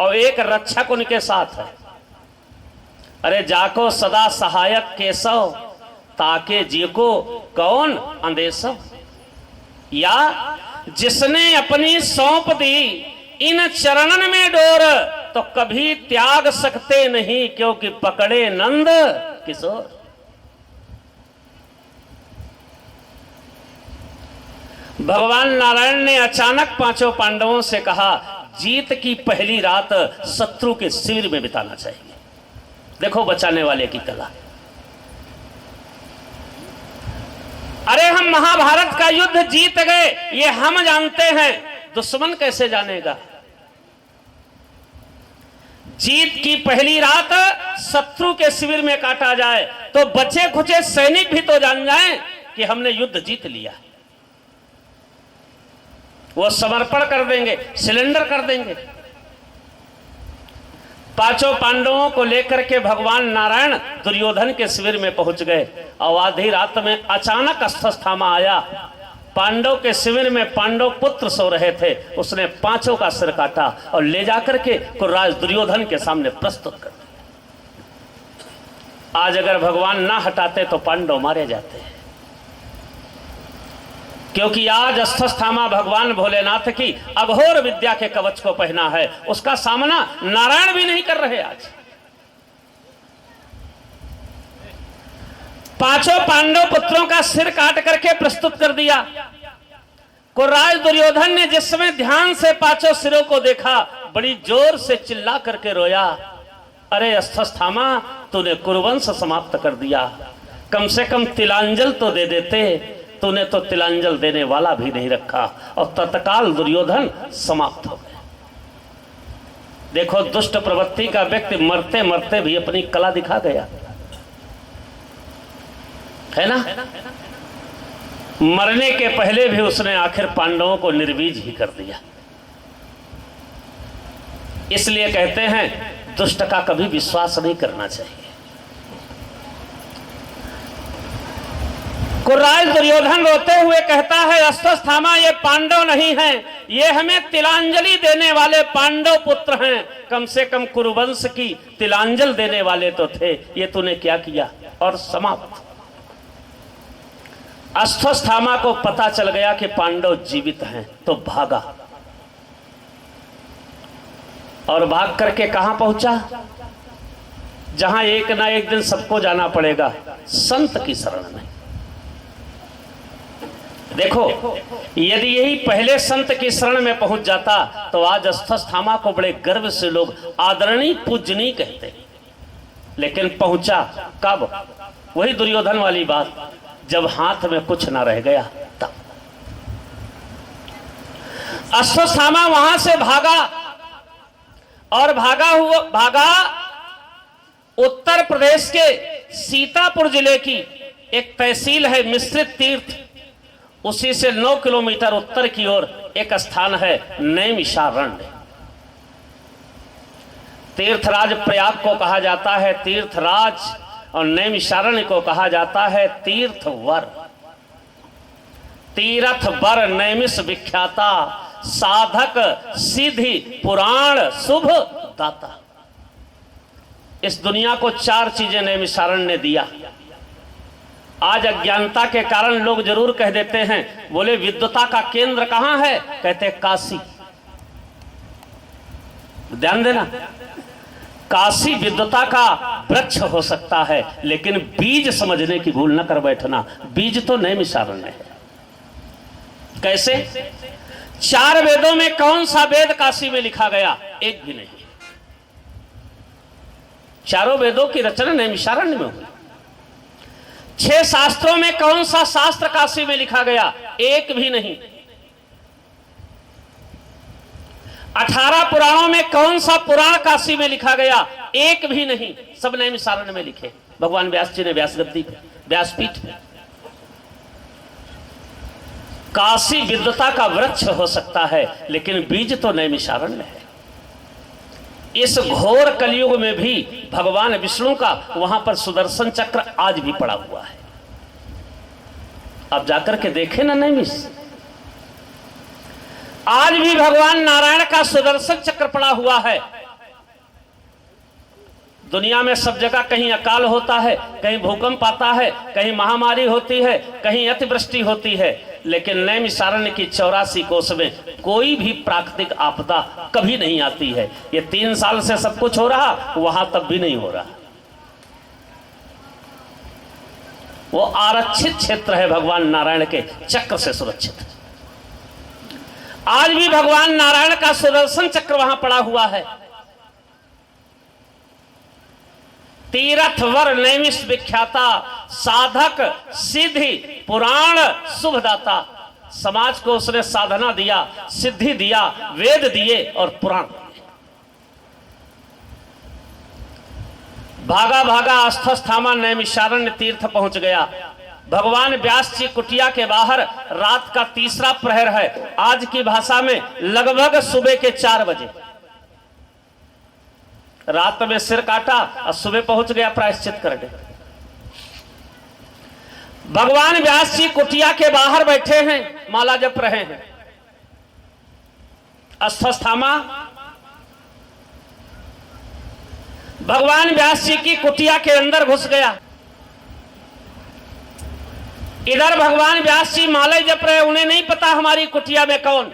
और एक रक्षक उनके साथ है। अरे जाको सदा सहायक केशव, ताके जी को कौन अंदेशव। या जिसने अपनी सौंप दी इन चरणन में डोर, तो कभी त्याग सकते नहीं, क्योंकि पकड़े नंद किशोर। भगवान नारायण ने अचानक पांचों पांडवों से कहा, जीत की पहली रात शत्रु के शिविर में बिताना चाहिए। देखो बचाने वाले की कला। अरे हम महाभारत का युद्ध जीत गए ये हम जानते हैं, दुश्मन कैसे जानेगा। जीत की पहली रात शत्रु के शिविर में काटा जाए तो बचे खुचे सैनिक भी तो जान जाएं कि हमने युद्ध जीत लिया। वो समर्पण कर देंगे, सिलेंडर कर देंगे। पांचों पांडवों को लेकर के भगवान नारायण दुर्योधन के शिविर में पहुंच गए और आधी रात में अचानक अश्वत्थामा आया। पांडव के शिविर में पांडव पुत्र सो रहे थे, उसने पांचों का सिर काटा और ले जाकर के कुर्राज दुर्योधन के सामने प्रस्तुत कर दिया। आज अगर भगवान ना हटाते तो पांडव मारे जाते, क्योंकि आज अश्वत्थामा भगवान भोलेनाथ की अघोर विद्या के कवच को पहना है, उसका सामना नारायण भी नहीं कर रहे। आज पांचों पांडव पुत्रों का सिर काट करके प्रस्तुत कर दिया। कुर्राज दुर्योधन ने जिस समय ध्यान से पांचों सिरों को देखा, बड़ी जोर से चिल्ला करके रोया, अरे अश्वत्थामा तूने कुरुवंश समाप्त कर दिया, कम से कम तिलांजल तो दे देते, तूने तो तिलांजल देने वाला भी नहीं रखा। और तत्काल दुर्योधन समाप्त हो गए। देखो दुष्ट प्रवृत्ति का व्यक्ति मरते मरते भी अपनी कला दिखा गया, है ना। मरने के पहले भी उसने आखिर पांडवों को निर्वीज ही कर दिया। इसलिए कहते हैं दुष्ट का कभी विश्वास नहीं करना चाहिए। कुर्राज दुर्योधन रोते हुए कहता है, अश्वत्थामा ये पांडव नहीं हैं, ये हमें तिलांजलि देने वाले पांडव पुत्र हैं। कम से कम कुरुवंश की तिलांजल देने वाले तो थे, ये तूने क्या किया। और समाप्त। अश्वत्थामा को पता चल गया कि पांडव जीवित हैं, तो भागा और भाग करके कहां पहुंचा, जहां एक ना एक दिन सबको जाना पड़ेगा, संत की शरण में। देखो यदि यही पहले संत की शरण में पहुंच जाता तो आज अश्वत्थामा को बड़े गर्व से लोग आदरणीय पूजनीय कहते। लेकिन पहुंचा कब, वही दुर्योधन वाली बात, जब हाथ में कुछ ना रह गया तब। अश्वत्थामा वहां से भागा और भागा उत्तर प्रदेश के सीतापुर जिले की एक तहसील है मिश्रित तीर्थ, उसी से 9 किलोमीटर उत्तर की ओर एक स्थान है नैमिषारण्य। तीर्थराज प्रयाग को कहा जाता है तीर्थराज, और नैमिषारण्य को कहा जाता है तीर्थवर। तीर्थ वर नैमिष विख्याता, साधक सिद्धि पुराण शुभ दाता। इस दुनिया को 4 चीजें नैमिषारण्य ने दिया। आज अज्ञानता के कारण लोग जरूर कह देते हैं, बोले विद्वता का केंद्र कहां है, कहते काशी। ध्यान देना, काशी विद्वता का वृक्ष हो सकता है, लेकिन बीज समझने की भूल न कर बैठना। बीज तो नैमिषारण्य है। कैसे? 4 वेदों में कौन सा वेद काशी में लिखा गया? एक भी नहीं। चारों वेदों की रचना नैमिषारण्य में हुई। 6 शास्त्रों में कौन सा शास्त्र काशी में लिखा गया? एक भी नहीं। 18 पुराणों में कौन सा पुराण काशी में लिखा गया? एक भी नहीं। सब नैमिषारण्य में लिखे। भगवान व्यास जी ने व्यासगद्दी व्यासपीठ। काशी विद्वता का वृक्ष हो सकता है, लेकिन बीज तो नैमिषारण्य है। इस घोर कलयुग में भी भगवान विष्णु का वहां पर सुदर्शन चक्र आज भी पड़ा हुआ है। अब जाकर के देखें ना नैमिष, आज भी भगवान नारायण का सुदर्शन चक्र पड़ा हुआ है। दुनिया में सब जगह कहीं अकाल होता है, कहीं भूकंप आता है, कहीं महामारी होती है, कहीं अतिवृष्टि होती है, लेकिन नैमिषारण्य की 84 कोस में कोई भी प्राकृतिक आपदा कभी नहीं आती है। ये 3 साल से सब कुछ हो रहा, वहां तब भी नहीं हो रहा। वो आरक्षित क्षेत्र है, भगवान नारायण के चक्र से सुरक्षित। आज भी भगवान नारायण का सुदर्शन चक्र वहां पड़ा हुआ है। तीर्थ वर नैमिष विख्याता, साधक सिद्धि पुराण शुभदाता। समाज को उसने साधना दिया, सिद्धि दिया, वेद दिए और पुराण दिए। भागा भागा अस्थस्थामा नैमिषारण्य तीर्थ पहुंच गया। भगवान व्यास जी कुटिया के बाहर, रात का 3रा प्रहर है, आज की भाषा में लगभग सुबह के 4 बजे। रात में सिर काटा और सुबह पहुंच गया प्रायश्चित करने। भगवान व्यास जी कुटिया के बाहर बैठे हैं, माला जप रहे हैं। अस्थस्थामा भगवान व्यास जी की कुटिया के अंदर घुस गया। इधर भगवान व्यास जी माला जप रहे, उन्हें नहीं पता हमारी कुटिया में कौन।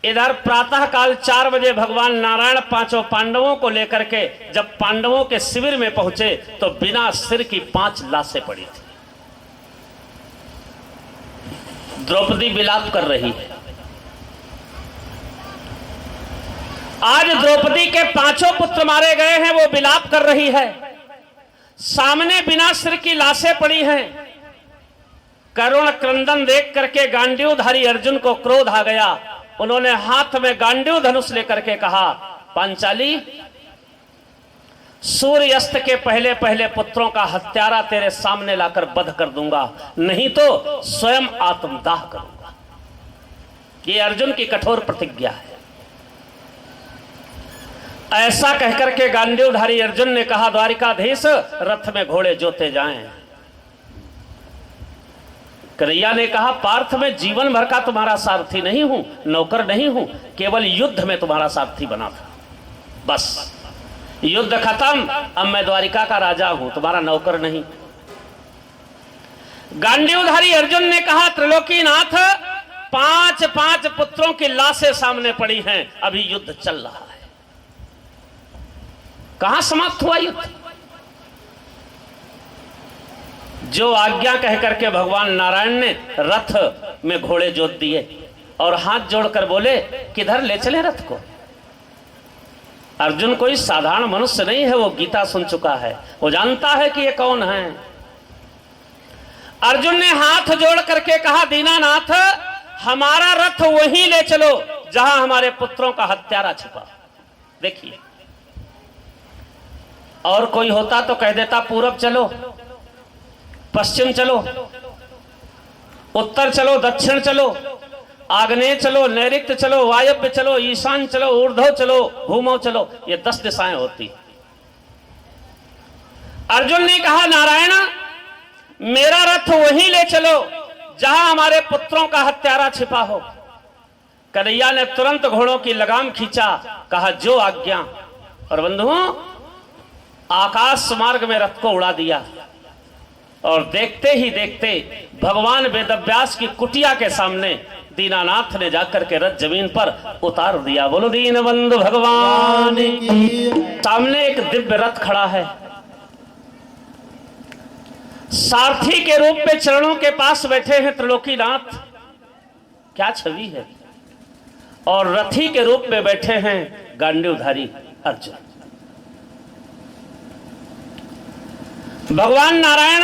इधर प्रातः काल 4 बजे भगवान नारायण 5 पांडवों को लेकर के जब पांडवों के शिविर में पहुंचे तो बिना सिर की 5 लाशें पड़ी थी। द्रौपदी विलाप कर रही है। आज द्रौपदी के 5 पुत्र मारे गए हैं, वो विलाप कर रही है। सामने बिना सिर की लाशें पड़ी हैं। करुण क्रंदन देख करके गांडीवधारी अर्जुन को क्रोध आ गया। उन्होंने हाथ में गांडीव धनुष लेकर के कहा, पांचाली, सूर्यास्त के पहले पहले पुत्रों का हत्यारा तेरे सामने लाकर वध कर दूंगा, नहीं तो स्वयं आत्मदाह करूंगा। ये अर्जुन की कठोर प्रतिज्ञा है। ऐसा कहकर के गांडीवधारी अर्जुन ने कहा, द्वारिकाधीश, रथ में घोड़े जोते जाएं। कन्हैया ने कहा, पार्थ में जीवन भर का तुम्हारा सारथी नहीं हूं, नौकर नहीं हूं, केवल युद्ध में तुम्हारा सारथी बना था। बस युद्ध खत्म, अब मैं द्वारिका का राजा हूं, तुम्हारा नौकर नहीं। गांडीवधारी अर्जुन ने कहा, त्रिलोकीनाथ, 5 पुत्रों की लाशें सामने पड़ी हैं, अभी युद्ध चल रहा है। कहां समाप्त हुआ युद्ध? जो आज्ञा कह करके भगवान नारायण ने रथ में घोड़े जोत दिए और हाथ जोड़कर बोले, किधर ले चले रथ को। अर्जुन कोई साधारण मनुष्य नहीं है, वो गीता सुन चुका है, वो जानता है कि ये कौन है। अर्जुन ने हाथ जोड़ करके कहा, दीनानाथ, हमारा रथ वहीं ले चलो जहां हमारे पुत्रों का हत्यारा छिपा। देखिए, और कोई होता तो कह देता पूरब चलो, पश्चिम चलो, उत्तर चलो, दक्षिण चलो, आग्नेय चलो, नैऋत्य चलो, वायव्य चलो, ईशान चलो, ऊर्ध्व चलो, भूमौ चलो, ये 10 दिशाएं होती। अर्जुन ने कहा, नारायण, मेरा रथ वहीं ले चलो जहां हमारे पुत्रों का हत्यारा छिपा हो। कन्हैया ने तुरंत घोड़ों की लगाम खींचा, कहा, जो आज्ञा। और बंधुओं, आकाश मार्ग में रथ को उड़ा दिया और देखते ही देखते भगवान वेदव्यास की कुटिया के सामने दीनानाथ ने जाकर के रथ जमीन पर उतार दिया। बोलो दीन बंधु भगवान की। सामने एक दिव्य रथ खड़ा है, सारथी के रूप में चरणों के पास बैठे हैं त्रिलोकीनाथ। क्या छवि है। और रथी के रूप में बैठे हैं गांडीवधारी अर्जुन। भगवान नारायण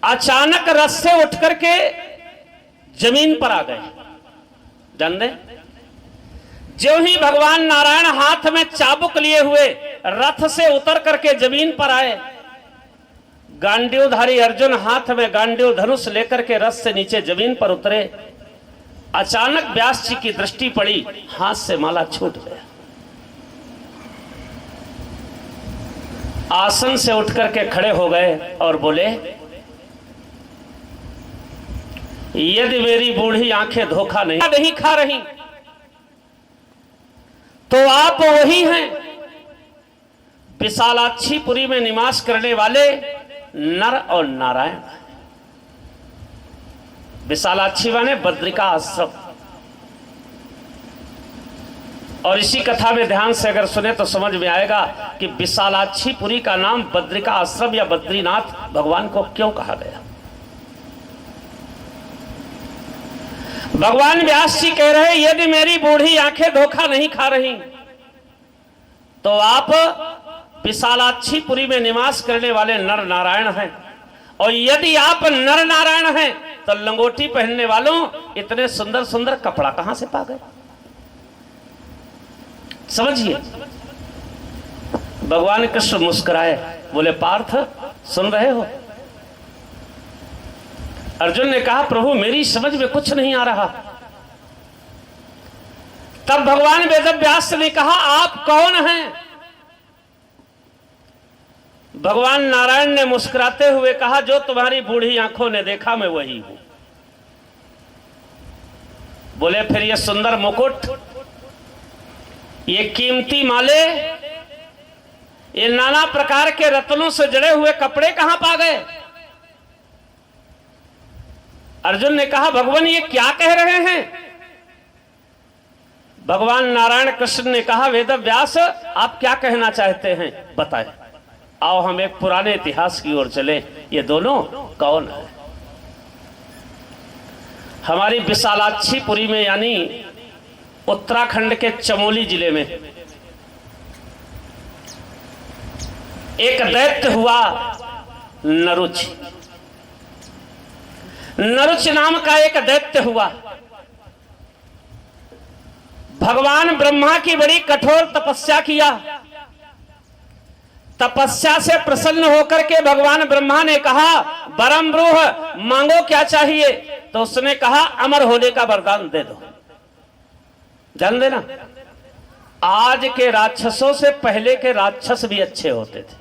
अचानक रथ से उठ करके जमीन पर आ गए। जान दे, जो ही भगवान नारायण हाथ में चाबुक लिए हुए रथ से उतर करके जमीन पर आए, गांडीवधारी अर्जुन हाथ में गांडीव धनुष लेकर के रथ से नीचे जमीन पर उतरे। अचानक व्यास जी की दृष्टि पड़ी, हाथ से माला छूट गया। आसन से उठ करके खड़े हो गए और बोले, यदि मेरी बूढ़ी आंखें धोखा नहीं खा रही तो आप वही हैं विशालाक्षीपुरी में निवास करने वाले नर और नारायण। विशालाक्षी माने बद्रिका आश्रम। और इसी कथा में ध्यान से अगर सुने तो समझ में आएगा कि विशालाक्षीपुरी का नाम बद्रिका आश्रम या बद्रीनाथ भगवान को क्यों कहा गया। भगवान व्यास जी कह रहे, यदि मेरी बूढ़ी आंखें धोखा नहीं खा रही तो आप विशालाक्षीपुरी में निवास करने वाले नर नारायण हैं, और यदि आप नर नारायण हैं तो लंगोटी पहनने वालों इतने सुंदर सुंदर कपड़ा कहां से पा गए। समझिए। भगवान कृष्ण मुस्कुराए, बोले पार्थ सुन रहे हो। अर्जुन ने कहा प्रभु मेरी समझ में कुछ नहीं आ रहा। तब भगवान वेदव्यास ने कहा आप कौन हैं। भगवान नारायण ने मुस्कुराते हुए कहा जो तुम्हारी बूढ़ी आंखों ने देखा मैं वही हूं। बोले फिर ये सुंदर मुकुट, ये कीमती माले, ये नाना प्रकार के रत्नों से जड़े हुए कपड़े कहां पा गए। अर्जुन ने कहा भगवान ये क्या कह रहे हैं। भगवान नारायण कृष्ण ने कहा वेदव्यास आप क्या कहना चाहते हैं बताएं। आओ हम एक पुराने इतिहास की ओर चले। ये दोनों कौन है। हमारी विशालाक्षीपुरी में यानी उत्तराखंड के चमोली जिले में एक दैत्य हुआ नरुच। नरुच नाम का एक दैत्य हुआ। भगवान ब्रह्मा की बड़ी कठोर तपस्या किया। तपस्या से प्रसन्न होकर के भगवान ब्रह्मा ने कहा बरम ब्रूह मांगो क्या चाहिए। तो उसने कहा अमर होने का वरदान दे दो। जान देना आज के राक्षसों से पहले के राक्षस भी अच्छे होते थे।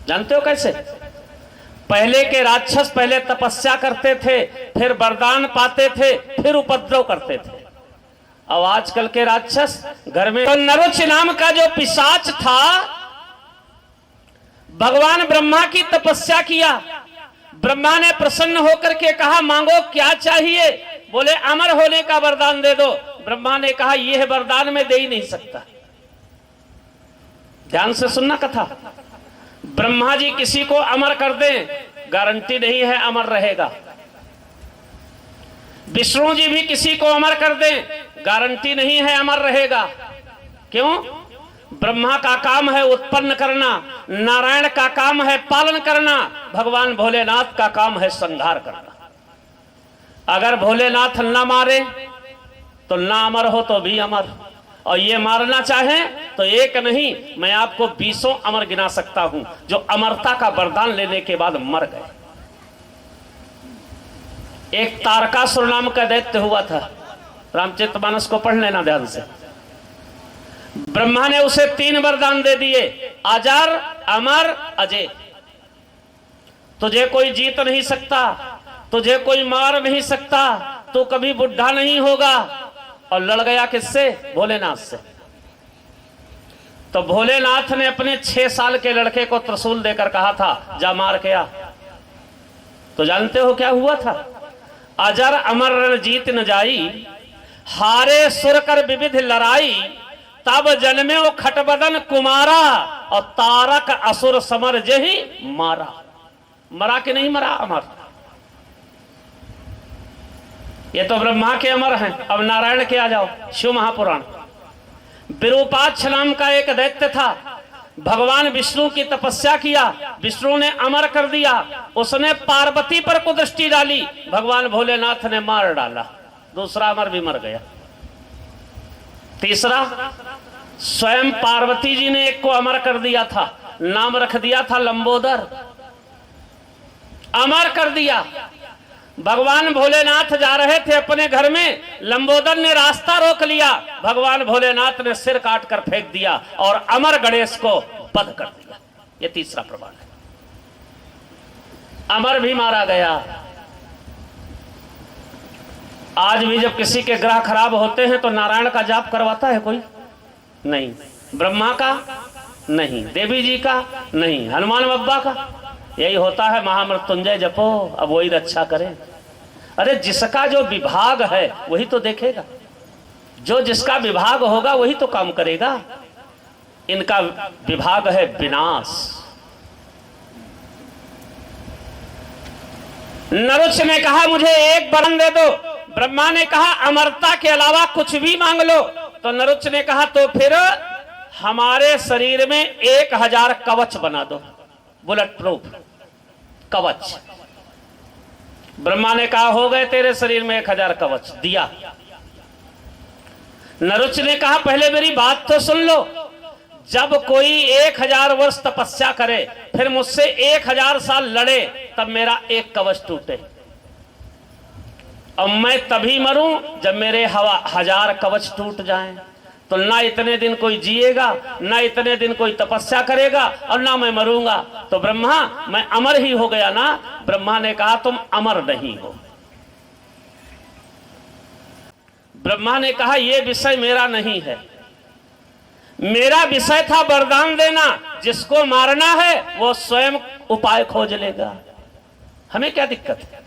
जानते हो कैसे। पहले के राक्षस पहले तपस्या करते थे, फिर वरदान पाते थे, फिर उपद्रव करते थे। अब आजकल के राक्षस घर में। तो नरुच नाम का जो पिशाच था भगवान ब्रह्मा की तपस्या किया। ब्रह्मा ने प्रसन्न होकर के कहा मांगो क्या चाहिए। बोले अमर होने का वरदान दे दो। ब्रह्मा ने कहा यह वरदान मैं दे ही नहीं सकता। ध्यान से सुनना कथा। ब्रह्मा जी किसी को अमर कर दें गारंटी नहीं है अमर रहेगा। विष्णु जी भी किसी को अमर कर दें गारंटी नहीं है अमर रहेगा। क्यों। ब्रह्मा का काम है उत्पन्न करना, नारायण का काम है पालन करना, भगवान भोलेनाथ का काम है संहार करना। अगर भोलेनाथ ना मारे तो ना अमर हो तो भी अमर, और ये मारना चाहे तो एक नहीं मैं आपको 20 अमर गिना सकता हूं जो अमरता का वरदान लेने के बाद मर गए। एक तारकासुर नाम का दैत्य हुआ था। रामचरितमानस को पढ़ लेना ध्यान से। ब्रह्मा ने उसे 3 वरदान दे दिए अजर अमर अजय। तुझे कोई जीत नहीं सकता, तुझे कोई मार नहीं सकता, तू कभी बुढ़ा नहीं होगा। और लड़ गया किससे। भोलेनाथ से। तो भोलेनाथ ने अपने 6 साल के लड़के को त्रिशूल देकर कहा था जा मार के आ। तो जानते हो क्या हुआ था। अजर अमर रण जीत न जाई, हारे सुर कर विविध लड़ाई, तब जन्मे वो खटबदन कुमारा, और तारक असुर समर जही मारा। मरा कि नहीं मरा अमर। ये तो ब्रह्मा के अमर हैं। अब नारायण के आ जाओ। शिव महापुराण। विरूपाक्ष नाम का एक दैत्य था। भगवान विष्णु की तपस्या किया, विष्णु ने अमर कर दिया। उसने पार्वती पर कुदृष्टि डाली, भगवान भोलेनाथ ने मार डाला। दूसरा अमर भी मर गया। तीसरा स्वयं पार्वती जी ने एक को अमर कर दिया था, नाम रख दिया था लंबोदर। अमर कर दिया। भगवान भोलेनाथ जा रहे थे अपने घर में, लंबोदर ने रास्ता रोक लिया। भगवान भोलेनाथ ने सिर काट कर फेंक दिया और अमर गणेश को वध कर दिया। ये तीसरा प्रमाण है। अमर भी मारा गया। आज भी जब किसी के ग्रह खराब होते हैं तो नारायण का जाप करवाता है कोई नहीं। ब्रह्मा का नहीं, देवी जी का नहीं, हनुमान बब्बा का। यही होता है महामृत्युंजय जपो, अब वही रक्षा करे। अरे जिसका जो विभाग है वही तो देखेगा, जो जिसका विभाग होगा वही तो काम करेगा। इनका विभाग है विनाश। नरुच ने कहा मुझे एक वरन दे दो। ब्रह्मा ने कहा अमरता के अलावा कुछ भी मांग लो। तो नरुच ने कहा तो फिर हमारे शरीर में 1000 कवच बना दो, बुलेट प्रूफ कवच। ब्रह्मा ने कहा हो गए तेरे शरीर में 1000 कवच, दिया। नरुच ने कहा पहले मेरी बात तो सुन लो, जब कोई 1000 वर्ष तपस्या करे फिर मुझसे 1000 साल लड़े तब मेरा एक कवच टूटे, और मैं तभी मरूं जब मेरे 1000 कवच टूट जाएं। तो ना इतने दिन कोई जिएगा, ना इतने दिन कोई तपस्या करेगा, और ना मैं मरूंगा। तो ब्रह्मा मैं अमर ही हो गया ना। ब्रह्मा ने कहा तुम अमर नहीं हो। ब्रह्मा ने कहा यह विषय मेरा नहीं है, मेरा विषय था वरदान देना। जिसको मारना है वो स्वयं उपाय खोज लेगा, हमें क्या दिक्कत है।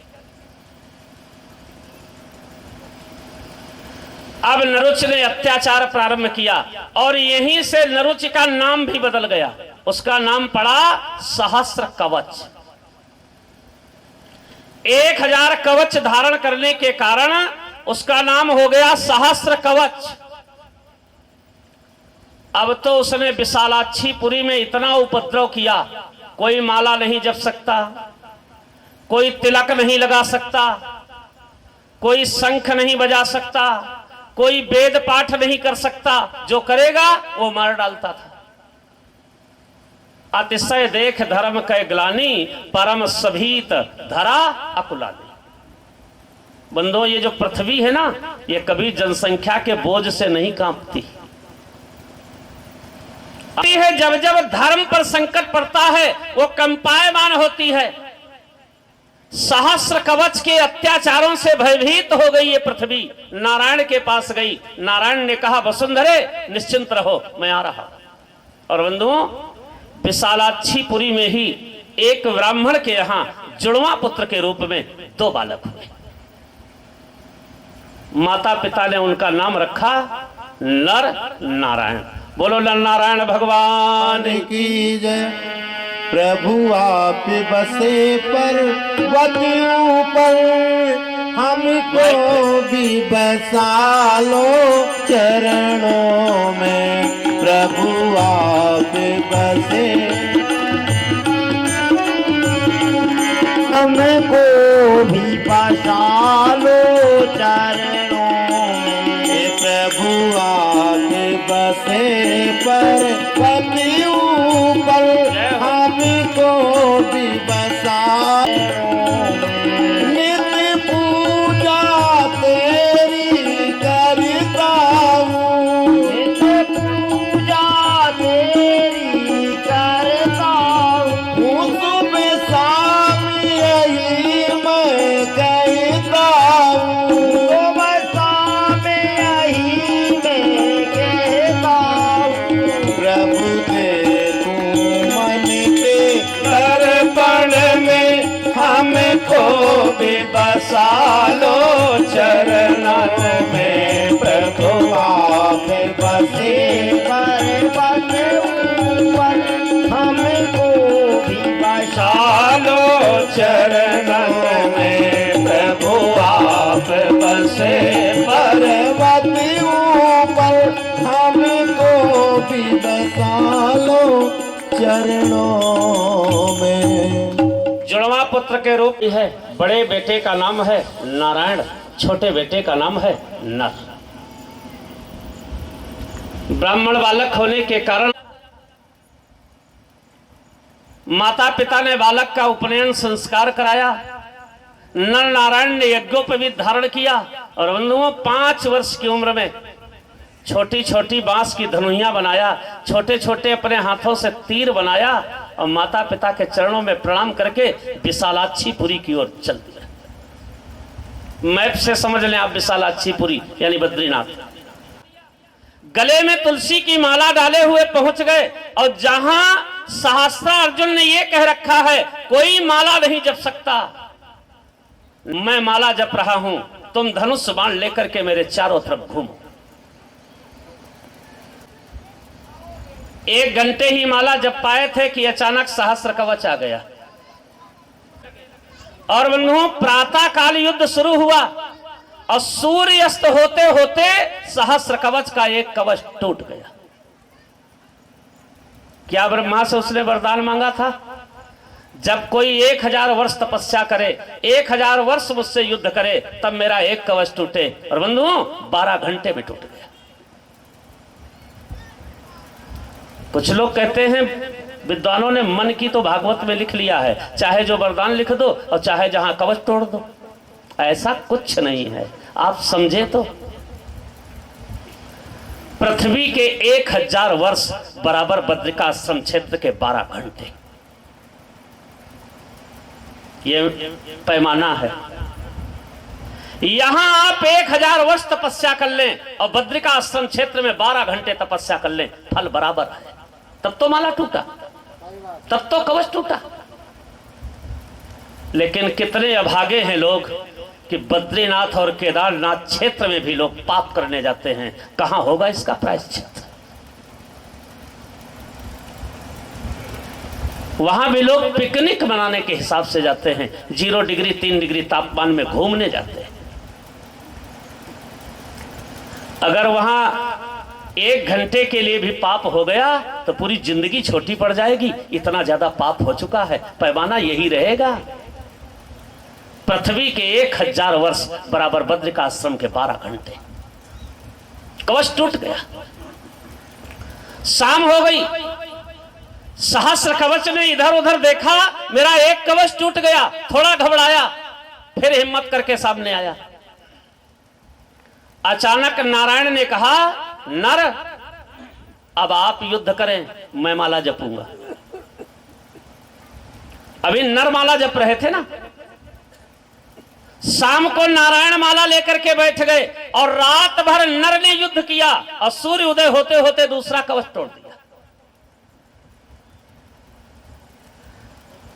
अब नरुच ने अत्याचार प्रारंभ किया और यहीं से नरुच का नाम भी बदल गया। उसका नाम पड़ा सहस्र कवच। 1000 कवच धारण करने के कारण उसका नाम हो गया सहस्र कवच। अब तो उसने विशालाक्षीपुरी में इतना उपद्रव किया, कोई माला नहीं जप सकता, कोई तिलक नहीं लगा सकता, कोई शंख नहीं बजा सकता, कोई वेद पाठ नहीं कर सकता। जो करेगा वो मार डालता था। अतिशय देख धर्म कै ग्लानि, परम सभीत धरा अकुलानी। बंदो ये जो पृथ्वी है ना, ये कभी जनसंख्या के बोझ से नहीं कांपती है। जब जब धर्म पर संकट पड़ता है वो कंपायमान होती है। सहस्र कवच के अत्याचारों से भयभीत हो गई ये पृथ्वी, नारायण के पास गई। नारायण ने कहा वसुंधरे निश्चिंत रहो, मैं आ रहा। और बंधुओं विशालाक्षीपुरी में ही एक ब्राह्मण के यहां जुड़वा पुत्र के रूप में 2 बालक हुए। माता पिता ने उनका नाम रखा नर नारायण। बोलो नर नारायण भगवान की जय। प्रभु आप बसे पर्वत ऊपर, हमको भी बसा लो चरणों में। प्रभु आप बसे, हमको भी बसा लो चरणों में। प्रभु आप बसे पर्वत ऊपर, हमको भी बसा। नित्य पूजा तेरी करता हूँ, नित्य पूजा तेरी करता हूँ। सुबह शाम यही मैं कहता हूँ, सुबह शाम यही मैं कहता हूँ। प्रभु हमको भी बसा लो चरणों में। प्रभु आप बसे पर्वत ऊपर, हमको भी बसा लो चरणों में। प्रभु आप बसे पर्वत ऊपर, हमको भी बसा लो चरणों में। जुड़वा पुत्र के रूप है। बड़े बेटे का नाम है नारायण, छोटे बेटे का नाम है नर। ब्राह्मण बालक होने के कारण माता पिता ने बालक का उपनयन संस्कार कराया। नर नारायण ने यज्ञोपवीत धारण किया और बंधुओं 5 वर्ष की उम्र में छोटी छोटी बांस की धनुहियां बनाया, छोटे छोटे अपने हाथों से तीर बनाया और माता पिता के चरणों में प्रणाम करके विशालाक्षीपुरी की ओर चल दिया। मैप से समझ लें आप, विशालाक्षीपुरी यानी बद्रीनाथ। गले में तुलसी की माला डाले हुए पहुंच गए, और जहां सहस्त्र अर्जुन ने यह कह रखा है कोई माला नहीं जप सकता, मैं माला जप रहा हूं, तुम धनुष बाण लेकर के मेरे चारों तरफ घूमो। 1 घंटे ही माला जप पाए थे कि अचानक सहस्त्र कवच आ गया। और बंधुओं, प्रातः काल युद्ध शुरू हुआ और सूर्य अस्त होते होते सहस्त्र कवच का एक कवच टूट गया। क्या ब्रह्मा से उसने वरदान मांगा था? जब कोई 1000 वर्ष तपस्या करे, 1000 वर्ष मुझसे युद्ध करे, तब मेरा एक कवच टूटे। और बंधुओं, 12 घंटे में टूट गया। कुछ लोग कहते हैं विद्वानों ने मन की तो भागवत में लिख लिया है, चाहे जो वरदान लिख दो और चाहे जहां कवच तोड़ दो। ऐसा कुछ नहीं है, आप समझे तो। पृथ्वी के 1000 वर्ष बराबर बद्रिकाश्रम क्षेत्र के 12 घंटे, ये पैमाना है। यहां आप 1000 वर्ष तपस्या कर लें और बद्रिकाश्रम क्षेत्र में 12 घंटे तपस्या कर लें, फल बराबर है। तब तो माला टूटा, तब तो कवच टूटा। लेकिन कितने अभागे हैं लोग कि बद्रीनाथ और केदारनाथ क्षेत्र में भी लोग पाप करने जाते हैं। कहां होगा इसका प्रायश्चित? वहां भी लोग पिकनिक मनाने के हिसाब से जाते हैं, 0 डिग्री 3 डिग्री तापमान में घूमने जाते हैं। अगर वहां 1 घंटे के लिए भी पाप हो गया तो पूरी जिंदगी छोटी पड़ जाएगी, इतना ज्यादा पाप हो चुका है। पैमाना यही रहेगा। पृथ्वी के 1000 वर्ष बराबर बद्रिकाश्रम के 12 घंटे। कवच टूट गया। शाम हो गई, सहस्र कवच ने इधर उधर देखा, मेरा एक कवच टूट गया। थोड़ा घबराया, फिर हिम्मत करके सामने आया। अचानक नारायण ने कहा, नर अब आप युद्ध करें, मैं माला जपूंगा। अभी नर माला जप रहे थे ना। शाम को नारायण माला लेकर के बैठ गए और रात भर नर ने युद्ध किया और सूर्य उदय होते होते दूसरा कवच तोड़ दिया।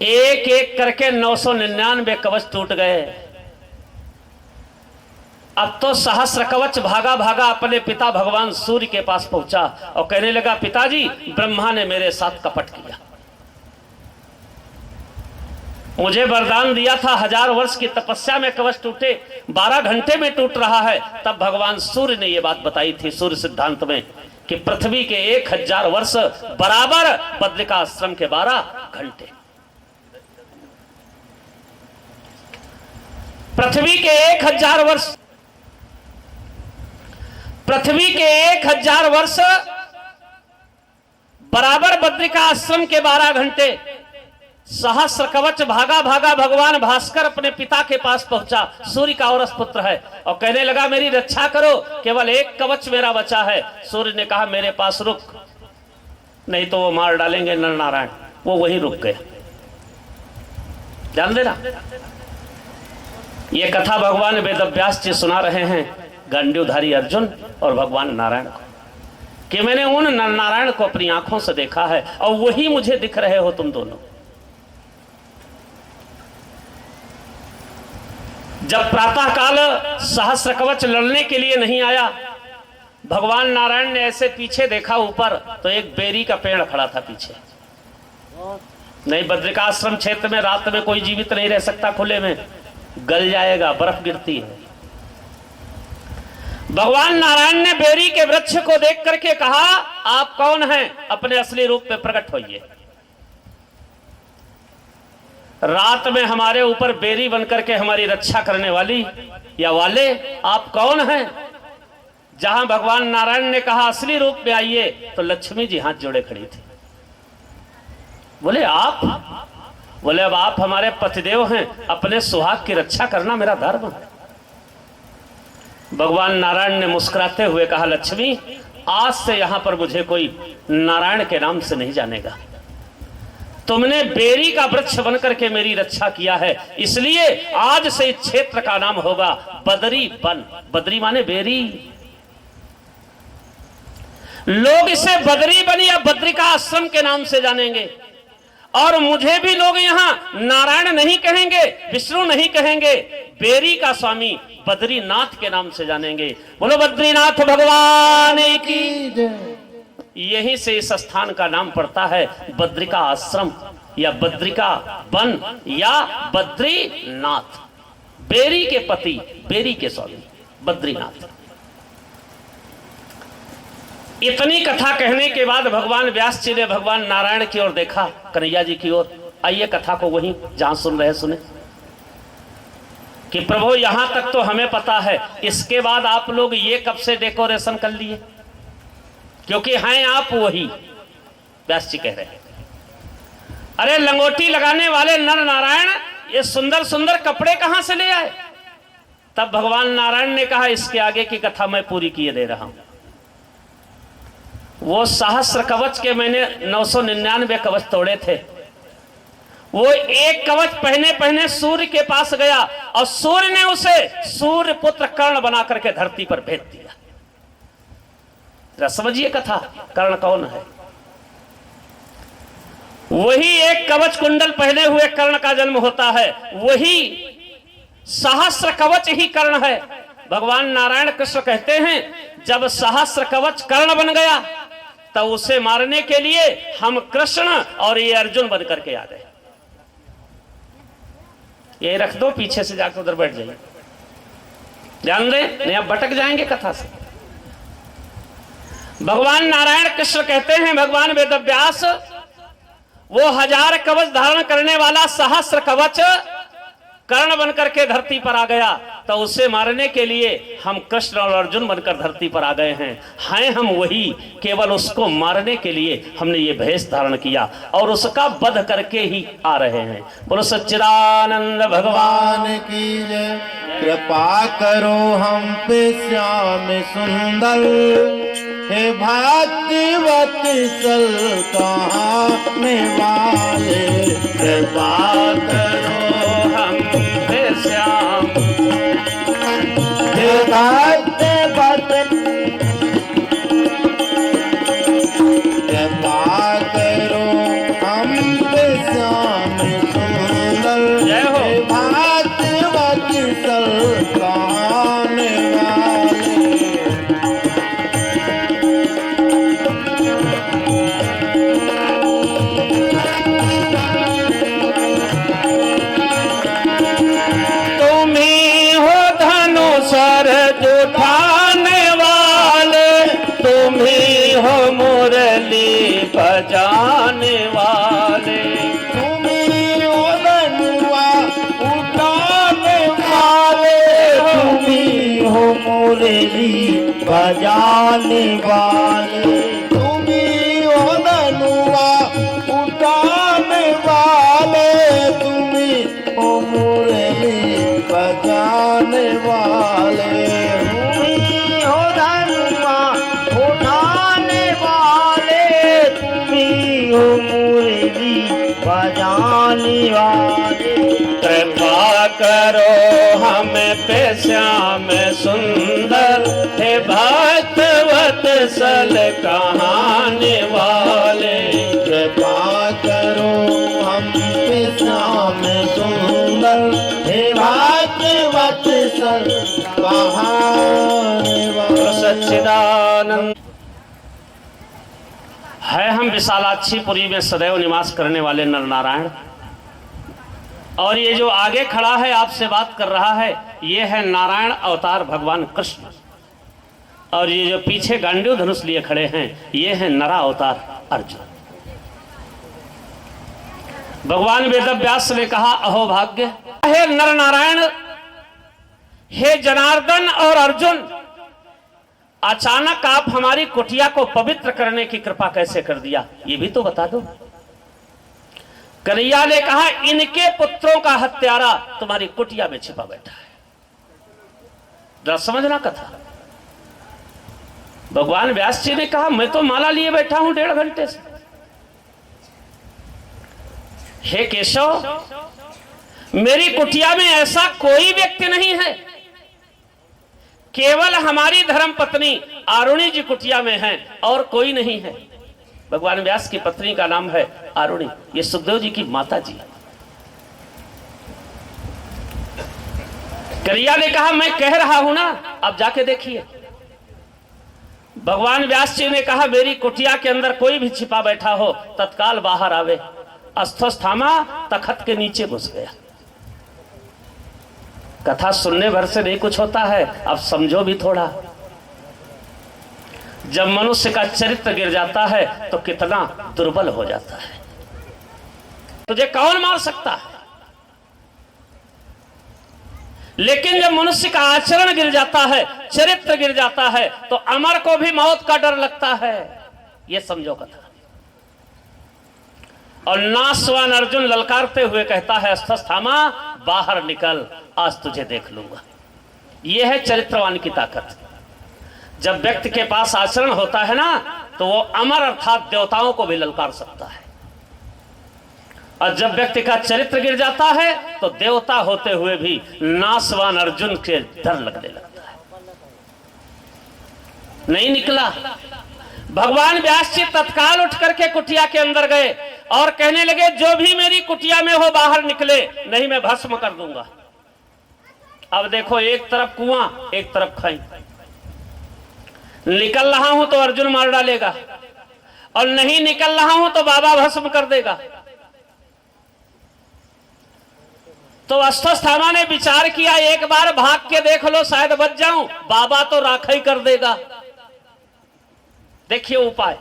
एक एक करके 999 कवच टूट गए। अब तो सहस्र कवच भागा भागा अपने पिता भगवान सूर्य के पास पहुंचा और कहने लगा, पिताजी, ब्रह्मा ने मेरे साथ कपट किया। मुझे वरदान दिया था 1000 वर्ष की तपस्या में कवच टूटे, 12 घंटे में टूट रहा है। तब भगवान सूर्य ने यह बात बताई थी सूर्य सिद्धांत में कि पृथ्वी के 1000 वर्ष बराबर बद्रिकाश्रम के 12 घंटे। पृथ्वी के 1000 वर्ष, पृथ्वी के 1000 वर्ष बराबर बद्रिकाश्रम के 12 घंटे। सहस्र कवच भागा भागा भगवान भास्कर अपने पिता के पास पहुंचा, सूर्य का औरस पुत्र है, और कहने लगा, मेरी रक्षा करो, केवल एक कवच मेरा बचा है। सूर्य ने कहा, मेरे पास रुक, नहीं तो वो मार डालेंगे नर नारायण। वो वहीं रुक गए। ध्यान देना, ये कथा भगवान वेदव्यास जी सुना रहे हैं गांडीवधारी अर्जुन और भगवान नारायण को, कि मैंने उन नर नारायण को अपनी आंखों से देखा है और वही मुझे दिख रहे हो तुम दोनों। जब प्रातः काल सहस्र कवच लड़ने के लिए नहीं आया, भगवान नारायण ने ऐसे पीछे देखा ऊपर, तो एक बेरी का पेड़ खड़ा था पीछे। नहीं, बद्रिकाश्रम क्षेत्र में रात में कोई जीवित नहीं रह सकता, खुले में गल जाएगा, बर्फ गिरती है। भगवान नारायण ने बेरी के वृक्ष को देख करके कहा, आप कौन हैं? अपने असली रूप में प्रकट होइए। रात में हमारे ऊपर बेरी बनकर के हमारी रक्षा करने वाली या वाले आप कौन हैं? जहां भगवान नारायण ने कहा असली रूप में आइए, तो लक्ष्मी जी हाथ जोड़े खड़ी थी। बोले आप? बोले अब आप हमारे पतिदेव हैं, अपने सुहाग की रक्षा करना मेरा धर्म है। भगवान नारायण ने मुस्कुराते हुए कहा, लक्ष्मी, आज से यहां पर मुझे कोई नारायण के नाम से नहीं जानेगा। तुमने बेरी का वृक्ष बनकर के मेरी रक्षा किया है, इसलिए आज से इस क्षेत्र का नाम होगा बदरी वन। बदरी माने बेरी। लोग इसे बद्री बन या बद्रिका आश्रम के नाम से जानेंगे, और मुझे भी लोग यहाँ नारायण नहीं कहेंगे, विष्णु नहीं कहेंगे, बेरी का स्वामी बद्रीनाथ के नाम से जानेंगे। बोलो बद्रीनाथ भगवान की। यहीं से इस स्थान का नाम पड़ता है बद्रिका आश्रम या बद्रिका वन या बद्रीनाथ। बेरी के पति, बेरी के स्वामी बद्रीनाथ। इतनी कथा कहने के बाद भगवान व्यास जी ने भगवान नारायण की ओर देखा, कन्हैया जी की ओर। आइए कथा को वहीं जहां सुन रहे सुने कि प्रभु यहां तक तो हमें पता है, इसके बाद आप लोग ये कब से डेकोरेशन कर लिए? क्योंकि हैं आप वही। व्यास जी कह रहे हैं, अरे लंगोटी लगाने वाले नर नारायण ये सुंदर सुंदर कपड़े कहां से ले आए? तब भगवान नारायण ने कहा, इसके आगे की कथा मैं पूरी किए दे रहा हूं। वो सहस्र कवच के मैंने 999 कवच तोड़े थे। वो एक कवच पहने पहने सूर्य के पास गया और सूर्य ने उसे सूर्य पुत्र कर्ण बना करके धरती पर भेज दिया। जरा समझिए कथा, कर्ण कौन है? वही एक कवच कुंडल पहने हुए कर्ण का जन्म होता है, वही सहस्र कवच ही कर्ण है। भगवान नारायण कृष्ण कहते हैं, जब सहस्र कवच कर्ण बन गया तब उसे मारने के लिए हम कृष्ण और ये अर्जुन बन करके आ गए। ये रख दो, पीछे से जाकर उधर बैठ जाइए, ध्यान दें, नहीं आप भटक जाएंगे कथा से। भगवान नारायण कृष्ण कहते हैं, भगवान वेदव्यास वो 1000 कवच धारण करने वाला सहस्र कवच कर्ण बनकर के धरती पर आ गया, तो उसे मारने के लिए हम कृष्ण और अर्जुन बनकर धरती पर आ गए हैं हम वही, केवल उसको मारने के लिए हमने ये भेष धारण किया और उसका वध करके ही आ रहे हैं। बोलो सच्चिदानंद भगवान की जय। कृपा करो हम पे श्याम सुंदर, हे भाग्यवत सल कहाने वाले। कृपा करो हम पे श्याम, हे भाग्यवत कृपा करो हम पे श्याम सुंदर, हे भाग्यवत सल कहाने वाले। बजाने वाले तुम्ही हो धनुआ उठाने वाले, तुम्ही हो मुरली बजाने वाले। तुम्ही हो धनुआ उठाने वाले, तुम्ही हो मुरली बजाने वाले। तुम्ही हो धनुआ उठाने वाले, हो मुरली बजाने वाले। कृपा करो हम पे श्याम सुंदर, हे भक्तवत सल कहाने वाले। कृपा करो हम पे श्याम सुंदर, हे भक्तवत सल कहाने वाले। सच्चिदानंद है हम विशालाक्षीपुरी में सदैव निवास करने वाले नर नारायण, और ये जो आगे खड़ा है आपसे बात कर रहा है, ये है नारायण अवतार भगवान कृष्ण, और ये जो पीछे गांडीव धनुष लिए खड़े हैं, ये है नरा अवतार अर्जुन। भगवान वेदव्यास ने कहा, अहो भाग्य, हे नर नारायण, हे जनार्दन और अर्जुन, अचानक आप हमारी कुटिया को पवित्र करने की कृपा कैसे कर दिया, ये भी तो बता दो। कन्हैया ने कहा, इनके पुत्रों का हत्यारा तुम्हारी कुटिया में छिपा बैठा है। जरा समझना कथा। भगवान व्यास जी ने कहा, मैं तो माला लिए बैठा हूं 1.5 घंटे से। हे केशव, मेरी कुटिया में ऐसा कोई व्यक्ति नहीं है केवल हमारी धर्म पत्नी आरुणी जी कुटिया में है और कोई नहीं है। भगवान व्यास की पत्नी का नाम है आरुणी, ये सुखदेव जी की माता जी। करिया ने कहा मैं कह रहा हूं ना, अब जाके देखिए। भगवान व्यास जी ने कहा मेरी कुटिया के अंदर कोई भी छिपा बैठा हो तत्काल बाहर आवे। अस्थस्थामा तखत के नीचे घुस गया। कथा सुनने भर से नहीं कुछ होता है, अब समझो भी थोड़ा। जब मनुष्य का चरित्र गिर जाता है तो कितना दुर्बल हो जाता है। तुझे कौन मार सकता है? लेकिन जब मनुष्य का आचरण गिर जाता है, चरित्र गिर जाता है, तो अमर को भी मौत का डर लगता है। यह समझो कथा। और नासवान अर्जुन ललकारते हुए कहता है अस्थस्थामा बाहर निकल, आज तुझे देख लूंगा। यह है चरित्रवान की ताकत। जब व्यक्ति के पास आचरण होता है ना, तो वो अमर अर्थात देवताओं को भी ललकार सकता है। और जब व्यक्ति का चरित्र गिर जाता है तो देवता होते हुए भी नासवान अर्जुन के डर लगने लगता है। नहीं निकला। भगवान व्यास जी तत्काल उठ करके कुटिया के अंदर गए और कहने लगे जो भी मेरी कुटिया में हो बाहर निकले, नहीं मैं भस्म कर दूंगा। अब देखो, एक तरफ कुआं एक तरफ खाई। निकल रहा हूं तो अर्जुन मार डालेगा और नहीं निकल रहा हूं तो बाबा भस्म कर देगा। तो अस्थस्थामा ने विचार किया एक बार भाग के देख लो, शायद बच जाऊं, बाबा तो राखा ही कर देगा। देखिए उपाय।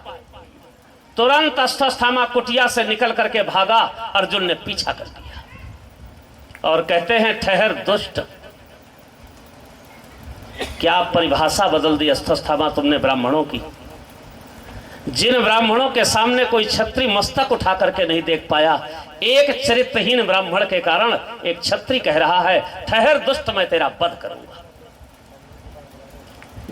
तुरंत अस्थस्थामा कुटिया से निकल करके भागा। अर्जुन ने पीछा कर दिया और कहते हैं ठहर दुष्ट। क्या परिभाषा बदल दी अस्थस्थामा तुमने ब्राह्मणों की। जिन ब्राह्मणों के सामने कोई क्षत्रिय मस्तक उठा करके नहीं देख पाया, एक चरित्रहीन ब्राह्मण के कारण एक क्षत्रिय कह रहा है ठहर दुष्ट, मैं तेरा वध करूंगा।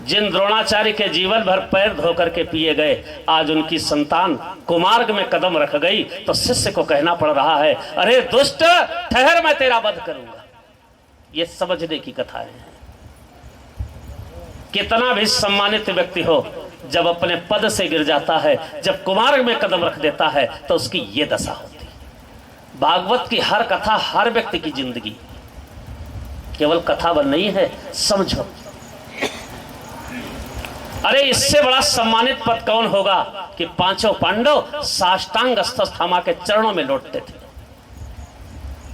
जिन द्रोणाचार्य के जीवन भर पैर धो करके पिए गए, आज उनकी संतान कुमार्ग में कदम रख गई तो शिष्य को कहना पड़ रहा है अरे दुष्ट ठहर, मैं तेरा वध करूंगा। ये समझने की कथा है। कितना भी सम्मानित व्यक्ति हो, जब अपने पद से गिर जाता है, जब कुमार्ग में कदम रख देता है, तो उसकी ये दशा होती है। भागवत की हर कथा हर व्यक्ति की जिंदगी, केवल कथा बन नहीं है, समझो। अरे इससे बड़ा सम्मानित पद कौन होगा कि पांचों पांडव साष्टांग अस्थस्थामा के चरणों में लौटते थे।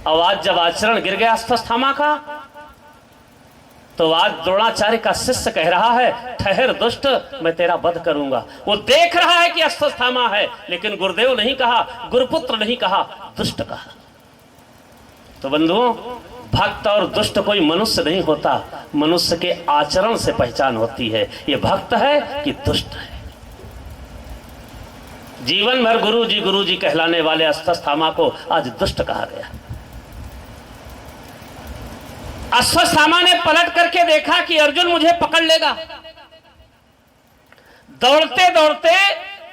और आज जब आचरण गिर गया अस्थस्थामा का, तो आज द्रोणाचार्य का शिष्य कह रहा है ठहर दुष्ट, मैं तेरा वध करूंगा। वो देख रहा है कि अस्थस्थामा है, लेकिन गुरुदेव नहीं कहा, गुरुपुत्र नहीं कहा, दुष्ट कहा। तो बंधुओं, भक्त और दुष्ट कोई मनुष्य नहीं होता, मनुष्य के आचरण से पहचान होती है ये भक्त है कि दुष्ट है। जीवन भर गुरु जी कहलाने वाले अस्थस्थामा को आज दुष्ट कहा गया। अश्वत्थामा ने पलट करके देखा कि अर्जुन मुझे पकड़ लेगा। दौड़ते दौड़ते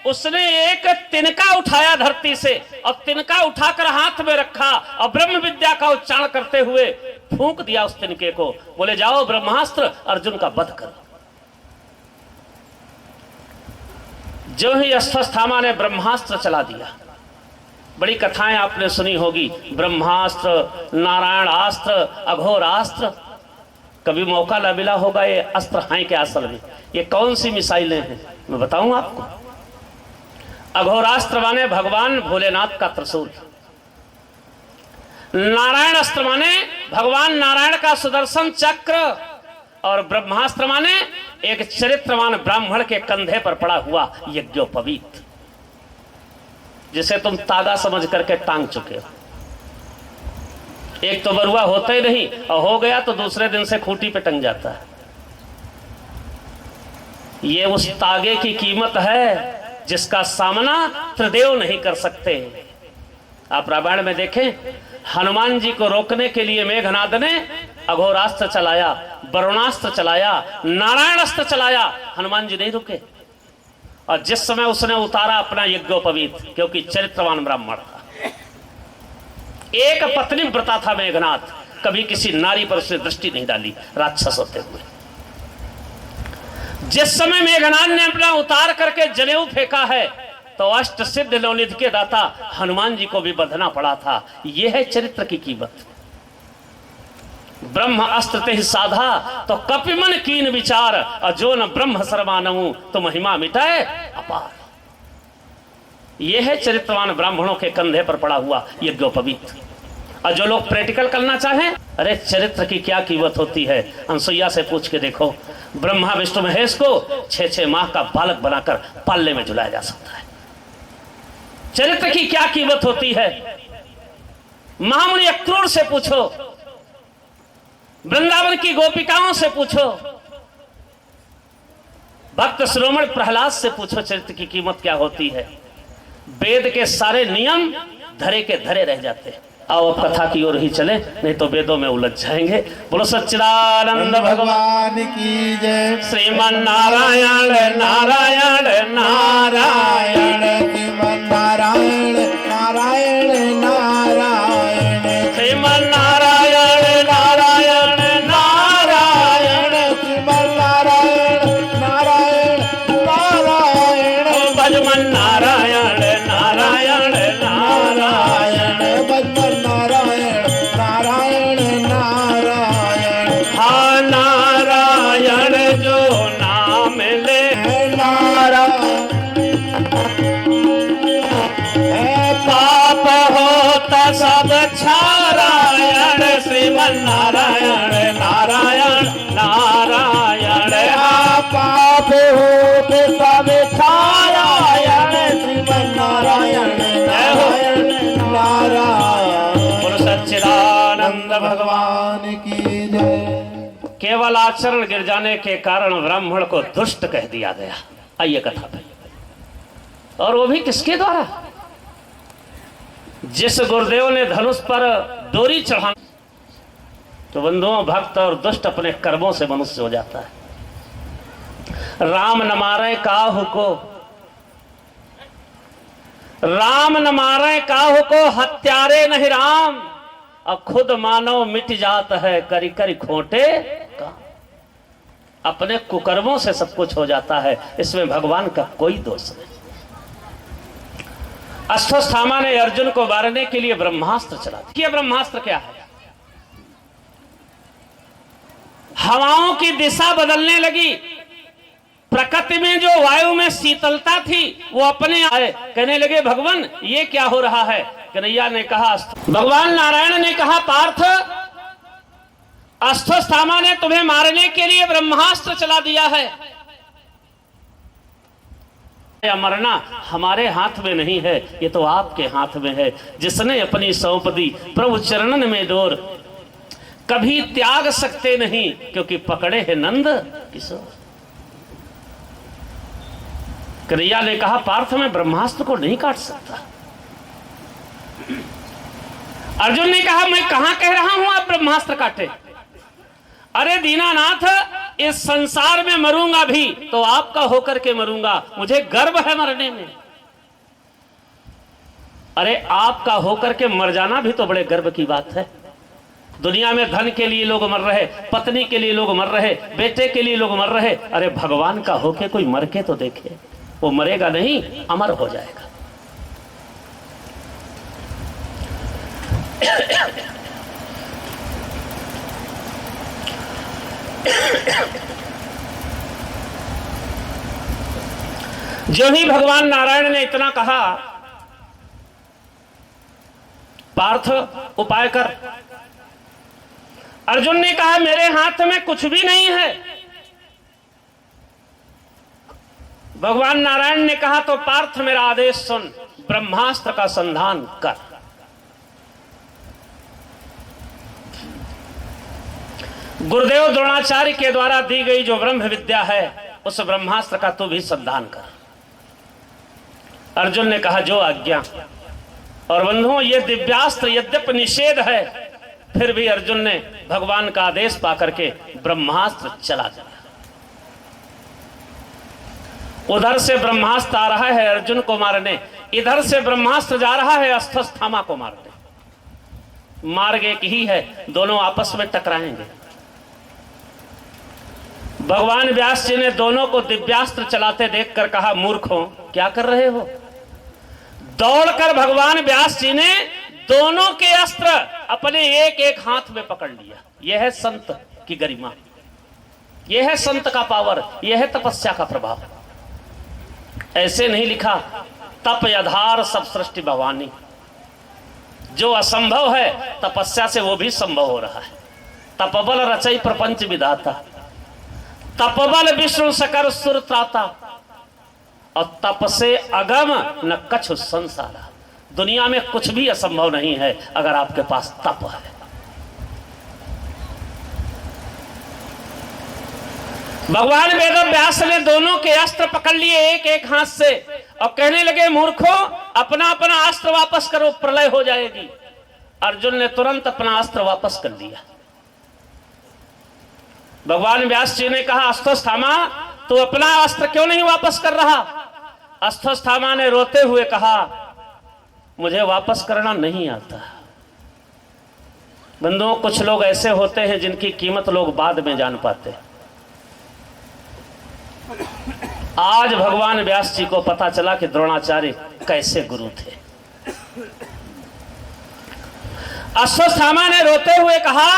उसने एक तिनका उठाया धरती से और तिनका उठाकर हाथ में रखा और ब्रह्म विद्या का उच्चारण करते हुए फूंक दिया उस तिनके को। बोले जाओ ब्रह्मास्त्र अर्जुन का वध करो। जो ही अश्वत्थामा ने ब्रह्मास्त्र चला दिया, बड़ी कथाएं आपने सुनी होगी, ब्रह्मास्त्र, नारायणास्त्र, अघोरास्त्र। कभी मौका न मिला होगा ये अस्त्र हैं क्या असल में, ये कौन सी मिसाइलें हैं मैं बताऊं आपको। अघोरास्त्र माने भगवान भोलेनाथ का त्रिशूल, नारायण अस्त्र माने भगवान नारायण का सुदर्शन चक्र, और ब्रह्मास्त्र माने एक चरित्रवान ब्राह्मण के कंधे पर पड़ा हुआ यज्ञोपवीत, जिसे तुम तागा समझ करके टांग चुके हो। एक तो बरुआ होता ही नहीं, और हो गया तो दूसरे दिन से खूंटी पे टंग जाता है। ये उस तागे की कीमत है जिसका सामना त्रिदेव नहीं कर सकते। आप रामायण में देखें, हनुमान जी को रोकने के लिए मेघनाद ने अघोरास्त्र चलाया, वरुणास्त्र चलाया, नारायणास्त्र चलाया, हनुमान जी नहीं रुके। और जिस समय उसने उतारा अपना यज्ञोपवीत, क्योंकि चरित्रवान ब्राह्मण था, एक पत्नी व्रता था मेघनाद, कभी किसी नारी पर उसने दृष्टि नहीं डाली राक्षस होते हुए। जिस समय मेघनाद ने अपना उतार करके जनेऊ फेंका है तो अष्ट सिद्ध नवनिधि के दाता हनुमान जी को भी बंधना पड़ा था। यह है चरित्र की कीमत। ब्रह्म अस्त्र ते साधा तो कपिमन कीन विचार, और जो न ब्रह्म सर्वानहु तो महिमा मिटाए अपार। यह है चरित्रवान ब्राह्मणों के कंधे पर पड़ा हुआ यज्ञोपवीत। और जो लोग प्रैक्टिकल करना चाहें, अरे चरित्र की क्या कीमत होती है, अनसुईया से पूछ के देखो। ब्रह्मा विष्णु महेश को 6-6 माह का बालक बनाकर पालने में झुलाया जा सकता है। चरित्र की क्या कीमत होती है, महामुनि अक्रूर से पूछो, वृंदावन की गोपिकाओं से पूछो, भक्त श्रोमण प्रहलाद से पूछो, चरित्र की कीमत क्या होती है। वेद के सारे नियम धरे के धरे रह जाते हैं। आओ अब कथा की ओर ही चले, नहीं तो वेदों में उलझ जाएंगे। बोलो सच्चिदानंद भगवान की जय। श्रीमन नारायण नारायण नारायण श्रीमन नारायण नारायण नारायण श्रीमन नारायण नारायण नारायण श्रीमन नारायण नारायण नारायण भजमन नारायण नारायण नारायण भजमन नारायण नारायण नारायण हा नारायण जो नाम ले पाप होता सब छारायण श्रीमन नारायण नारायण नारायण पाप होते सब छारायण श्रीमन नारायण नारायण नारायण। बोलो सच्चिदानंद भगवान। भगवान की जय। केवल आचरण गिर जाने के कारण ब्राह्मण को दुष्ट कह दिया गया। आइए कथा पे, और वो भी किसके द्वारा? जिस गुरुदेव ने धनुष पर डोरी चढ़ा, तो बंधुओं भक्त और दुष्ट अपने कर्मों से मनुष्य हो जाता है। राम न मारे काहू को, राम न मारे काहू को, हत्यारे नहीं राम, अब खुद मानव मिट जाता है करी करी खोटे का। अपने कुकर्मों से सब कुछ हो जाता है, इसमें भगवान का कोई दोष नहीं। अश्वत्थामा ने अर्जुन को मारने के लिए ब्रह्मास्त्र चला दिया। ब्रह्मास्त्र क्या है? हवाओं की दिशा बदलने लगी। प्रकृति में जो वायु में शीतलता थी वो अपने आए, कहने लगे भगवान ये क्या हो रहा है। कन्हैया ने कहा, भगवान नारायण ने कहा, पार्थ अश्वत्थामा ने तुम्हें मारने के लिए ब्रह्मास्त्र चला दिया है। या मरना हमारे हाथ में नहीं है, ये तो आपके हाथ में है। जिसने अपनी सौंप दी प्रभु चरणन में डोर, कभी त्याग सकते नहीं क्योंकि पकड़े हैं नंद किशोर। कन्हैया ने कहा, पार्थ मैं ब्रह्मास्त्र को नहीं काट सकता। अर्जुन ने कहा, मैं कहां कह रहा हूं आप ब्रह्मास्त्र काटे। अरे दीनानाथ, इस संसार में मरूंगा भी तो आपका होकर के मरूंगा, मुझे गर्व है मरने में। अरे आपका होकर के मर जाना भी तो बड़े गर्व की बात है। दुनिया में धन के लिए लोग मर रहे, पत्नी के लिए लोग मर रहे, बेटे के लिए लोग मर रहे। अरे भगवान का होके कोई मर के तो देखे। वो मरेगा नहीं, अमर हो जाएगा। जो ही भगवान नारायण ने इतना कहा, पार्थ उपाय कर। अर्जुन ने कहा, मेरे हाथ में कुछ भी नहीं है। भगवान नारायण ने कहा, तो पार्थ मेरा आदेश सुन, ब्रह्मास्त्र का संधान कर। गुरुदेव द्रोणाचार्य के द्वारा दी गई जो ब्रह्म विद्या है, उस ब्रह्मास्त्र का तू भी संधान कर। अर्जुन ने कहा, जो आज्ञा। और बंधुओं, ये दिव्यास्त्र यद्यपि निषेध है, फिर भी अर्जुन ने भगवान का आदेश पाकर के ब्रह्मास्त्र चला दिया। उधर से ब्रह्मास्त्र आ रहा है अर्जुन को मारने, इधर से ब्रह्मास्त्र जा रहा है अश्वत्थामा को मारने। मार्ग एक ही है, दोनों आपस में टकराएंगे। भगवान व्यास जी ने दोनों को दिव्यास्त्र चलाते देखकर कहा, मूर्खों क्या कर रहे हो। दौड़कर भगवान व्यास जी ने दोनों के अस्त्र अपने एक एक हाथ में पकड़ लिया। यह है संत की गरिमा, यह है संत का पावर, यह है तपस्या का प्रभाव। ऐसे नहीं लिखा तप आधार सब सृष्टि भवानी। जो असंभव है तपस्या से वो भी संभव हो रहा है। तपबल रचई प्रपंच विधाता, तपबल विष्णु सकर सुर त्राता, और तप से अगम न कछु संसारा। दुनिया में कुछ भी असंभव नहीं है अगर आपके पास तप है। भगवान वेद व्यास ने दोनों के अस्त्र पकड़ लिए एक एक हाथ से और कहने लगे, मूर्खों अपना अपना अस्त्र वापस करो, प्रलय हो जाएगी। अर्जुन ने तुरंत अपना अस्त्र वापस कर लिया। भगवान व्यास जी ने कहा, अश्वत्थामा तू अपना अस्त्र क्यों नहीं वापस कर रहा। अश्वत्थामा ने रोते हुए कहा, मुझे वापस करना नहीं आता। बंधुओं, कुछ लोग ऐसे होते हैं जिनकी कीमत लोग बाद में जान पाते। आज भगवान व्यास जी को पता चला कि द्रोणाचार्य कैसे गुरु थे। अश्वत्थामा ने रोते हुए कहा,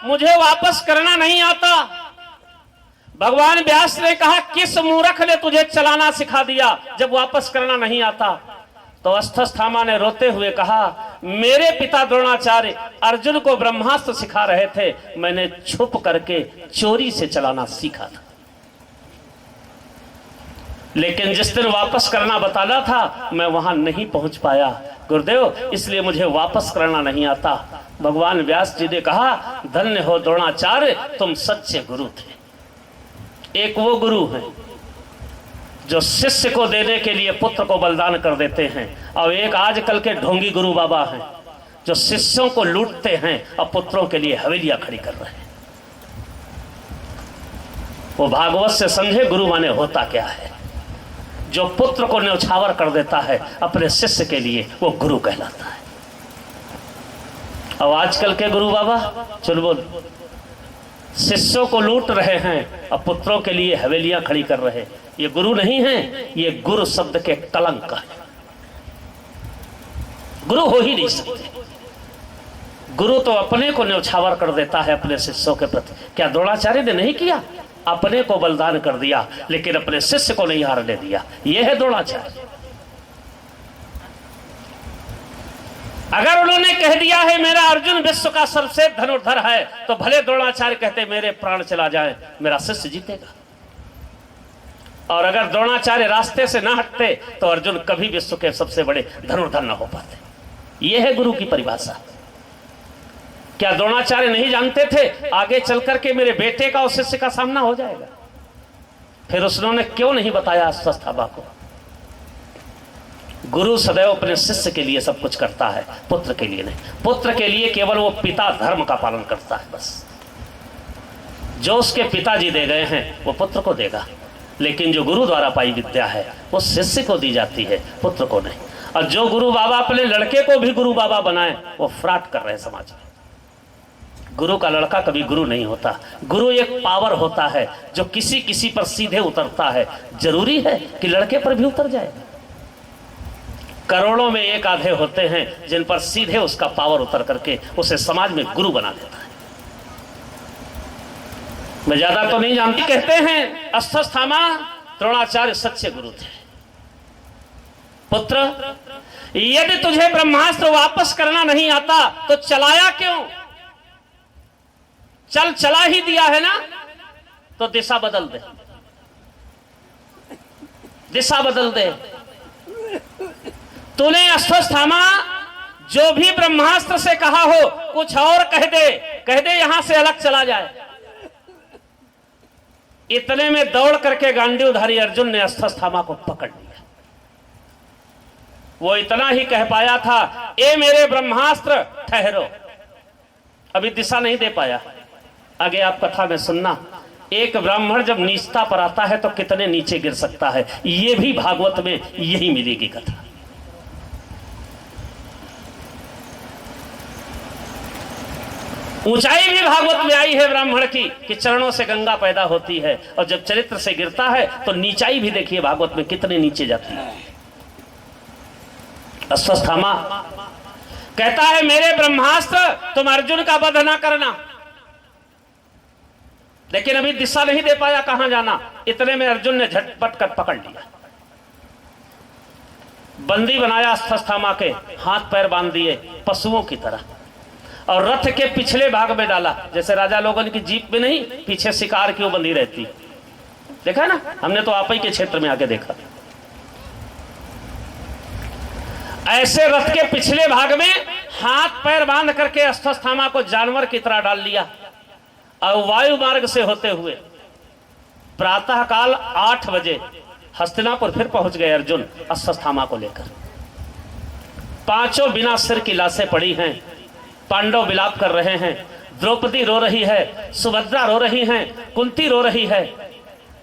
मुझे वापस करना नहीं आता। भगवान व्यास ने कहा, किस मूर्ख ने तुझे चलाना सिखा दिया जब वापस करना नहीं आता। तो अश्वत्थामा ने रोते हुए कहा, मेरे पिता द्रोणाचार्य अर्जुन को ब्रह्मास्त्र सिखा रहे थे, मैंने छुप करके चोरी से चलाना सीखा था। लेकिन जिस दिन वापस करना बताना था मैं वहां नहीं पहुंच पाया गुरुदेव, इसलिए मुझे वापस करना नहीं आता। भगवान व्यास जी ने कहा, धन्य हो द्रोणाचार्य, तुम सच्चे गुरु थे। एक वो गुरु हैं जो शिष्य को देने के लिए पुत्र को बलिदान कर देते हैं, और एक आजकल के ढोंगी गुरु बाबा हैं जो शिष्यों को लूटते हैं और पुत्रों के लिए हवेलियां खड़ी कर रहे हैं। वो भागवत से समझे गुरु माने होता क्या है। जो पुत्र को न्यौछावर कर देता है अपने शिष्य के लिए, वो गुरु कहलाता है। और आजकल के गुरु बाबा चल बोल शिष्यों को लूट रहे हैं और पुत्रों के लिए हवेलियां खड़ी कर रहे हैं। ये गुरु नहीं है, ये गुरु शब्द के कलंक है। गुरु हो ही नहीं सकते। गुरु तो अपने को न्यौछावर कर देता है अपने शिष्यों के प्रति। क्या द्रोणाचार्य ने नहीं किया? अपने को बलिदान कर दिया, लेकिन अपने शिष्य को नहीं हारने दिया। यह है द्रोणाचार्य। अगर उन्होंने कह दिया है मेरा अर्जुन विश्व का सर्वश्रेष्ठ धनुर्धर है, तो भले द्रोणाचार्य कहते मेरे प्राण चला जाए, मेरा शिष्य जीतेगा। और अगर द्रोणाचार्य रास्ते से ना हटते तो अर्जुन कभी विश्व के सबसे बड़े धनुर्धर न हो पाते। यह है गुरु की परिभाषा। क्या द्रोणाचार्य नहीं जानते थे आगे चल करके मेरे बेटे का और शिष्य का सामना हो जाएगा? फिर उसने क्यों नहीं बताया अश्वत्थामा को? गुरु सदैव अपने शिष्य के लिए सब कुछ करता है, पुत्र के लिए नहीं। पुत्र के लिए केवल वो पिता धर्म का पालन करता है बस। जो उसके पिताजी दे गए हैं वो पुत्र को देगा, लेकिन जो गुरु द्वारा पाई विद्या है वो शिष्य को दी जाती है, पुत्र को नहीं। और जो गुरु बाबा अपने लड़के को भी गुरु बाबा बनाए, वो फ्रॉड कर रहे हैं समाज में। गुरु का लड़का कभी गुरु नहीं होता। गुरु एक पावर होता है जो किसी किसी पर सीधे उतरता है। जरूरी है कि लड़के पर भी उतर जाए। करोड़ों में एक आधे होते हैं जिन पर सीधे उसका पावर उतर करके उसे समाज में गुरु बना देता है। मैं ज्यादा तो नहीं जानती। कहते हैं अश्वत्थामा द्रोणाचार्य सच्चे गुरु थे। पुत्र, यदि तुझे ब्रह्मास्त्र वापस करना नहीं आता तो चलाया क्यों? चला ही दिया है ना, तो दिशा बदल दे, दिशा बदल दे। तूने अश्वत्थामा जो भी ब्रह्मास्त्र से कहा हो कुछ और कह दे यहां से अलग चला जाए। इतने में दौड़ करके गांडीवधारी अर्जुन ने अश्वत्थामा को पकड़ लिया। वो इतना ही कह पाया था, ए मेरे ब्रह्मास्त्र ठहरो। अभी दिशा नहीं दे पाया। आगे आप कथा में सुनना, एक ब्राह्मण जब नीचता पर आता है तो कितने नीचे गिर सकता है। ये भी भागवत में यही मिलेगी कथा। ऊंचाई भी भागवत में आई है ब्राह्मण की कि चरणों से गंगा पैदा होती है, और जब चरित्र से गिरता है तो नीचाई भी देखिए भागवत में कितने नीचे जाती है। अश्वत्थामा कहता है मेरे ब्रह्मास्त्र तुम अर्जुन का वध ना करना, लेकिन अभी दिशा नहीं दे पाया कहां जाना। इतने में अर्जुन ने झटपट कर पकड़ लिया, बंदी बनाया अश्वत्थामा के, हाथ पैर बांध दिए पशुओं की तरह, और रथ के पिछले भाग में डाला। जैसे राजा लोगन की जीप में नहीं पीछे शिकार क्यों बंधी रहती, देखा ना, हमने तो आप ही के क्षेत्र में आके देखा। ऐसे रथ के पिछले भाग में हाथ पैर बांध करके अश्वत्थामा को जानवर की तरह डाल लिया, और वायु मार्ग से होते हुए प्रातः काल 8 बजे हस्तिनापुर फिर पहुंच गए अर्जुन अश्वत्थामा को लेकर। पांचों बिना सिर की लाशें पड़ी हैं, पांडव विलाप कर रहे हैं, द्रौपदी रो रही है, सुभद्रा रो रही हैं, कुंती रो रही है।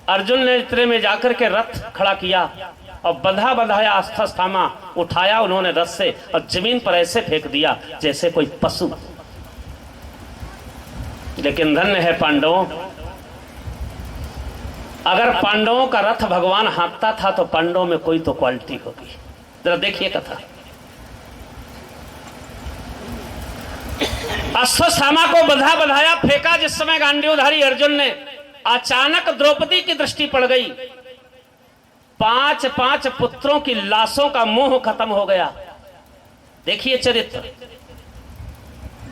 अर्जुन ने इतने में जाकर के रथ खड़ा किया और बंधा बंधाया अश्वत्थामा उठाया उन्होंने रथ से और जमीन पर ऐसे फेंक दिया जैसे कोई पशु। लेकिन धन्य है पांडवों, अगर पांडवों का रथ भगवान हाँकता था तो पांडवों में कोई तो क्वालिटी होगी। जरा देखिए कथा। अश्वत्थामा को बंधा बंधाया फेंका जिस समय गांडीवधारी अर्जुन ने, अचानक द्रौपदी की दृष्टि पड़ गई। 5 पुत्रों की लाशों का मोह खत्म हो गया। देखिए चरित्र।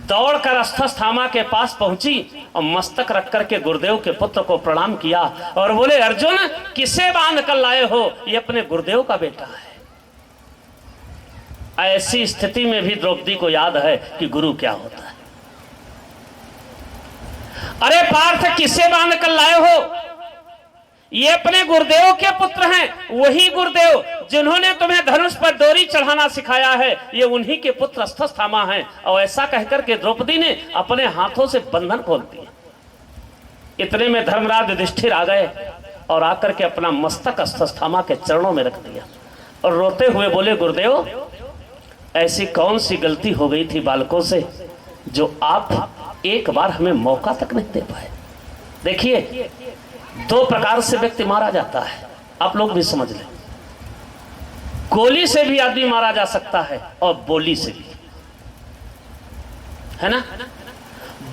दौड़कर अश्वत्थामा के पास पहुंची और मस्तक रख करके गुरुदेव के पुत्र को प्रणाम किया और बोले अर्जुन किसे बांध कर लाए हो, ये अपने गुरुदेव का बेटा है। ऐसी स्थिति में भी द्रौपदी को याद है कि गुरु क्या होता है। अरे पार्थ किसे बांध कर लाए हो, ये अपने गुरुदेव के पुत्र हैं, वही गुरुदेव जिन्होंने तुम्हें धनुष पर डोरी चढ़ाना सिखाया है, ये उन्हीं के पुत्र अश्वत्थामा हैं। और ऐसा कहकर के द्रौपदी ने अपने हाथों से बंधन खोल दिया। इतने में धर्मराज युधिष्ठिर आ गए और आकर के अपना मस्तक अश्वत्थामा के चरणों में रख दिया और रोते हुए बोले गुरुदेव ऐसी कौन सी गलती हो गई थी बालकों से जो आप एक बार हमें मौका तक नहीं दे पाए। देखिए 2 प्रकार से व्यक्ति मारा जाता है, आप लोग भी समझ लें। गोली से भी आदमी मारा जा सकता है और बोली से भी, है ना।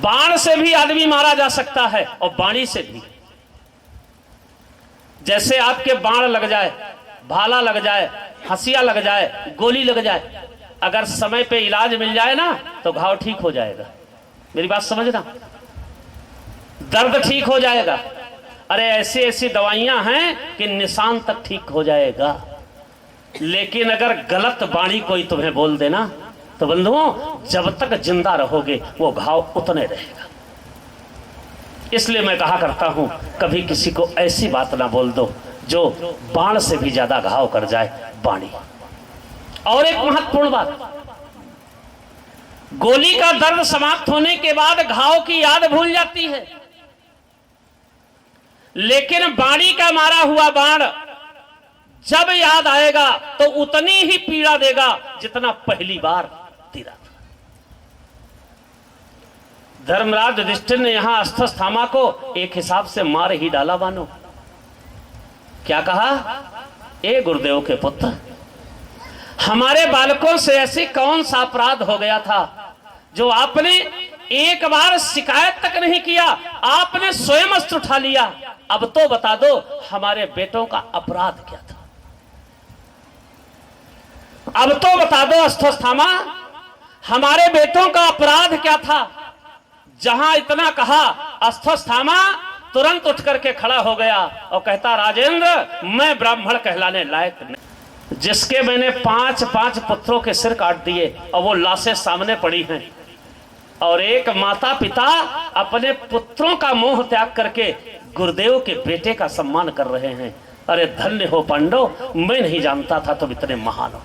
बाण से भी आदमी मारा जा सकता है और बाणी से भी। जैसे आपके बाण लग जाए, भाला लग जाए, हंसिया लग जाए, गोली लग जाए, अगर समय पे इलाज मिल जाए ना तो घाव ठीक हो जाएगा। मेरी बात समझना, दर्द ठीक हो जाएगा। अरे ऐसी ऐसी दवाइयां हैं कि निशान तक ठीक हो जाएगा। लेकिन अगर गलत बाणी कोई तुम्हें बोल देना तो बंधुओं जब तक जिंदा रहोगे वो घाव उतने रहेगा। इसलिए मैं कहा करता हूं कभी किसी को ऐसी बात ना बोल दो जो बाण से भी ज्यादा घाव कर जाए, बाणी। और एक महत्वपूर्ण बात, गोली का दर्द समाप्त होने के बाद घाव की याद भूल जाती है, लेकिन बाणी का मारा हुआ बाण जब याद आएगा तो उतनी ही पीड़ा देगा जितना पहली बार तीरा था। धर्मराज युधिष्ठिर ने यहां अश्वत्थामा को एक हिसाब से मार ही डाला मानो। क्या कहा, ए गुरुदेव के पुत्र, हमारे बालकों से ऐसी कौन सा अपराध हो गया था जो आपने एक बार शिकायत तक नहीं किया, आपने स्वयं अस्त्र उठा लिया। अब तो बता दो हमारे बेटों का अपराध क्या था। अब तो बता दो अश्वत्थामा हमारे बेटों का अपराध क्या था। जहां इतना कहा अश्वत्थामा तुरंत उठ करके खड़ा हो गया और कहता राजेंद्र मैं ब्राह्मण कहलाने लायक नहीं, जिसके मैंने 5 पुत्रों के सिर काट दिए और वो लाशें सामने पड़ी हैं, और एक माता पिता अपने पुत्रों का मोह त्याग करके गुरुदेव के बेटे का सम्मान कर रहे हैं। अरे धन्य हो पांडव, मैं नहीं जानता था तुम इतने महान हो।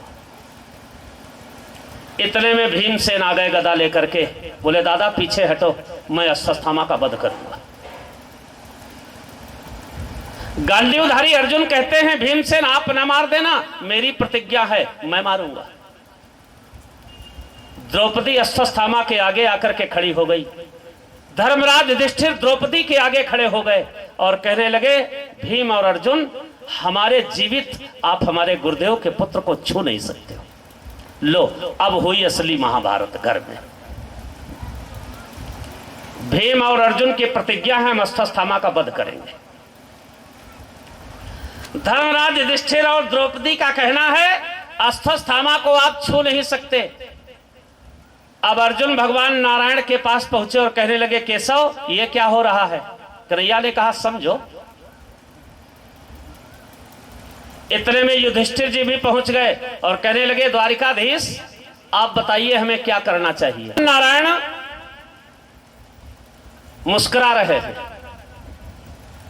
इतने में भीमसेन आ गए गदा लेकर के, बोले दादा पीछे हटो, मैं अश्वत्थामा का वध करूंगा। गांडीवधारी अर्जुन कहते हैं भीमसेन आप न मार देना, मेरी प्रतिज्ञा है मैं मारूंगा। द्रौपदी अश्वत्थामा के आगे आकर के खड़ी हो गई धर्मराज युधिष्ठिर द्रौपदी के आगे खड़े हो गए और कहने लगे, भीम और अर्जुन, हमारे जीवित आप हमारे गुरुदेव के पुत्र को छू नहीं सकते हो। लो, अब हुई असली महाभारत घर में। भीम और अर्जुन की प्रतिज्ञा है, हम अश्वत्थामा का वध करेंगे। धर्मराज युधिष्ठिर और द्रौपदी का कहना है, अश्वत्थामा को आप छू नहीं सकते। अब अर्जुन भगवान नारायण के पास पहुंचे और कहने लगे, केशव, ये क्या हो रहा है? कन्हैया ने कहा, समझो। इतने में युधिष्ठिर जी भी पहुंच गए और कहने लगे, द्वारिकाधीश, आप बताइए हमें क्या करना चाहिए। नारायण मुस्कुरा रहे हैं,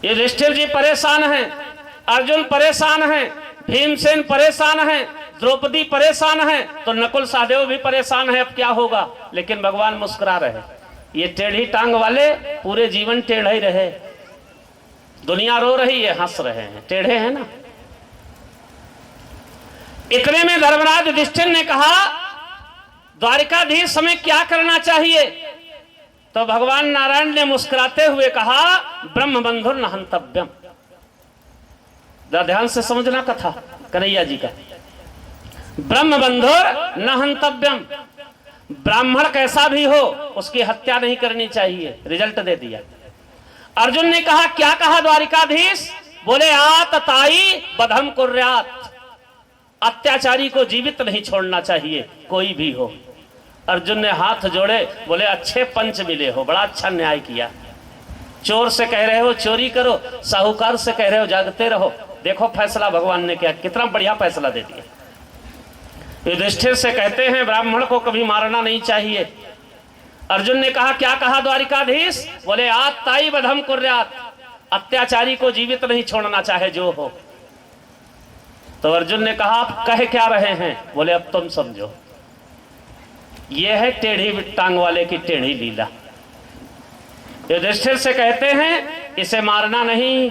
युधिष्ठिर जी परेशान हैं, अर्जुन परेशान हैं, भीमसेन परेशान हैं, द्रौपदी परेशान है, तो नकुल सहदेव भी परेशान है, अब क्या होगा? लेकिन भगवान मुस्कुरा रहे। ये टेढ़ी टांग वाले पूरे जीवन टेढ़े ही रहे। दुनिया रो रही है, हंस रहे हैं, टेढ़े हैं ना। इतने में धर्मराज युधिष्ठिर ने कहा, द्वारिकाधीश, हमें क्या करना चाहिए? तो भगवान नारायण ने मुस्कुराते हुए कहा, ब्रह्म बंधुर न हंतव्यम। ध्यान से समझना कथा कन्हैया जी का। ब्रह्म बंधुर न हंतव्यम, ब्राह्मण कैसा भी हो उसकी हत्या नहीं करनी चाहिए। रिजल्ट दे दिया। अर्जुन ने कहा, क्या कहा द्वारिकाधीश? बोले, आतताई बधम कुर्यात, अत्याचारी को जीवित नहीं छोड़ना चाहिए, कोई भी हो। अर्जुन ने हाथ जोड़े, बोले, अच्छे पंच मिले हो, बड़ा अच्छा न्याय किया। चोर से कह रहे हो चोरी करो, साहूकार से कह रहे हो जागते रहो। देखो फैसला भगवान ने क्या, कितना बढ़िया फैसला दे दिया। युधिष्ठिर से कहते हैं, ब्राह्मण को कभी मारना नहीं चाहिए। अर्जुन ने कहा, क्या कहा द्वारिकाधीश? बोले, आतताई बधम कुर्यात, अत्याचारी को जीवित नहीं छोड़ना चाहे जो हो। तो अर्जुन ने कहा, आप कह क्या रहे हैं? बोले, अब तुम समझो। यह है टेढ़ी टांग वाले की टेढ़ी लीला। युधिष्ठिर से कहते हैं, इसे मारना नहीं,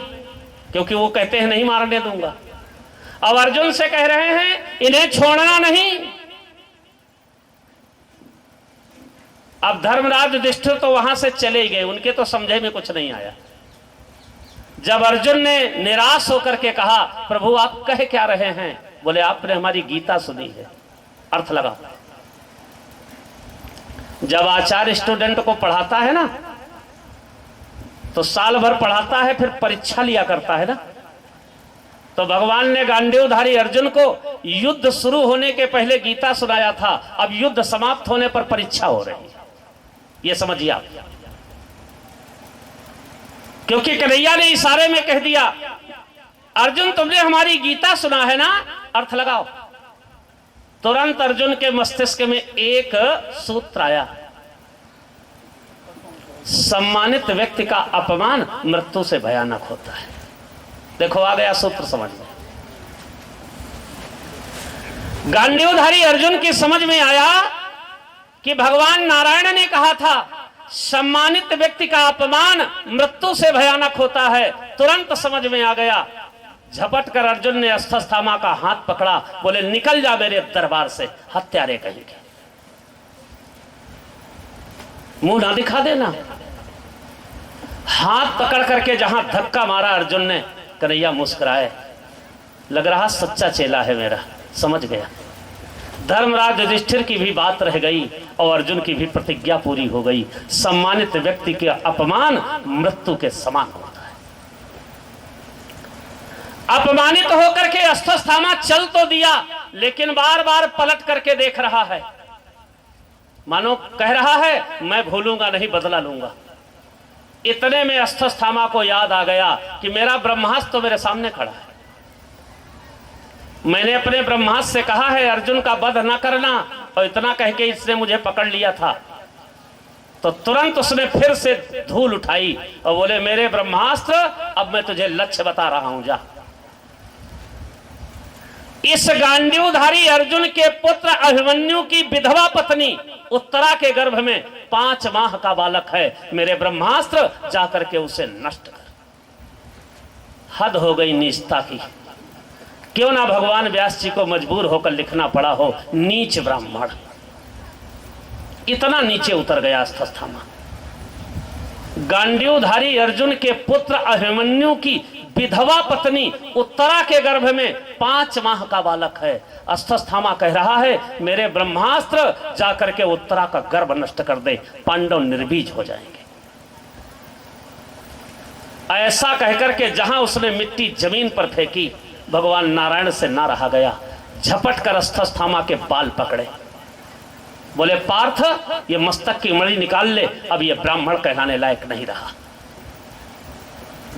क्योंकि वो कहते हैं नहीं मारने दूंगा। अब अर्जुन से कह रहे हैं, इन्हें छोड़ना नहीं। अब धर्मराज युधिष्ठिर तो वहां से चले गए, उनके तो समझे में कुछ नहीं आया। जब अर्जुन ने निराश होकर के कहा, प्रभु आप कह क्या रहे हैं? बोले, आपने हमारी गीता सुनी है। अर्थ लगा। जब आचार्य स्टूडेंट को पढ़ाता है ना, तो साल भर पढ़ाता है, फिर परीक्षा लिया करता है ना। तो भगवान ने गांडीवधारी अर्जुन को युद्ध शुरू होने के पहले गीता सुनाया था। अब युद्ध समाप्त होने पर परीक्षा हो रही है, ये समझिए आप। क्योंकि कन्हैया ने इशारे में कह दिया, अर्जुन तुमने हमारी गीता सुना है ना। अर्थ लगाओ। तुरंत अर्जुन के मस्तिष्क में एक सूत्र आया, सम्मानित व्यक्ति का अपमान मृत्यु से भयानक होता है। देखो आ गया सूत्र समझ में। गांडीवधारी अर्जुन की समझ में आया कि भगवान नारायण ने कहा था, सम्मानित व्यक्ति का अपमान मृत्यु से भयानक होता है। तुरंत समझ में आ गया। झपट कर अर्जुन ने अश्वत्थामा का हाथ पकड़ा, बोले, निकल जा मेरे दरबार से, हत्यारे कहेंगे। मुंह ना दिखा देना। हाथ पकड़ करके जहां धक्का मारा अर्जुन ने, कन्हैया मुस्कुराए, लग रहा सच्चा चेला है मेरा, समझ गया। धर्मराज युधिष्ठिर की भी बात रह गई और अर्जुन की भी प्रतिज्ञा पूरी हो गई। सम्मानित व्यक्ति के अपमान मृत्यु के समान होता है। अपमानित होकर के अश्वत्थामा चल तो दिया, लेकिन बार बार पलट करके देख रहा है, मानो कह रहा है मैं भूलूंगा नहीं, बदला लूंगा। इतने में अश्वत्थामा को याद आ गया कि मेरा ब्रह्मास्त्र तो मेरे सामने खड़ा है। मैंने अपने ब्रह्मास्त्र से कहा है अर्जुन का वध न करना, और इतना कह के इसने मुझे पकड़ लिया था। तो तुरंत उसने फिर से धूल उठाई और बोले, मेरे ब्रह्मास्त्र, अब मैं तुझे लक्ष्य बता रहा हूं, जा। इस गांडीवधारी अर्जुन के पुत्र अभिमन्यु की विधवा पत्नी उत्तरा के गर्भ में 5 माह का बालक है। मेरे ब्रह्मास्त्र जाकर के उसे नष्ट कर। हद हो गई नीचता की। क्यों ना भगवान व्यास जी को मजबूर होकर लिखना पड़ा हो, नीच ब्राह्मण। इतना नीचे उतर गया अश्वत्थामा। गांडीवधारी अर्जुन के पुत्र अभिमन्यु की विधवा पत्नी उत्तरा के गर्भ में 5 माह का बालक है। अश्वत्थामा कह रहा है मेरे ब्रह्मास्त्र जाकर के उत्तरा का गर्भ नष्ट कर दे, पांडव निर्बीज हो जाएंगे। ऐसा कहकर के जहां उसने मिट्टी जमीन पर फेंकी, भगवान नारायण से ना रहा गया, झपट कर अश्वत्थामा के बाल पकड़े, बोले पार्थ ये मस्तक की मणि निकाल ले, अब ये ब्राह्मण कहलाने लायक नहीं रहा।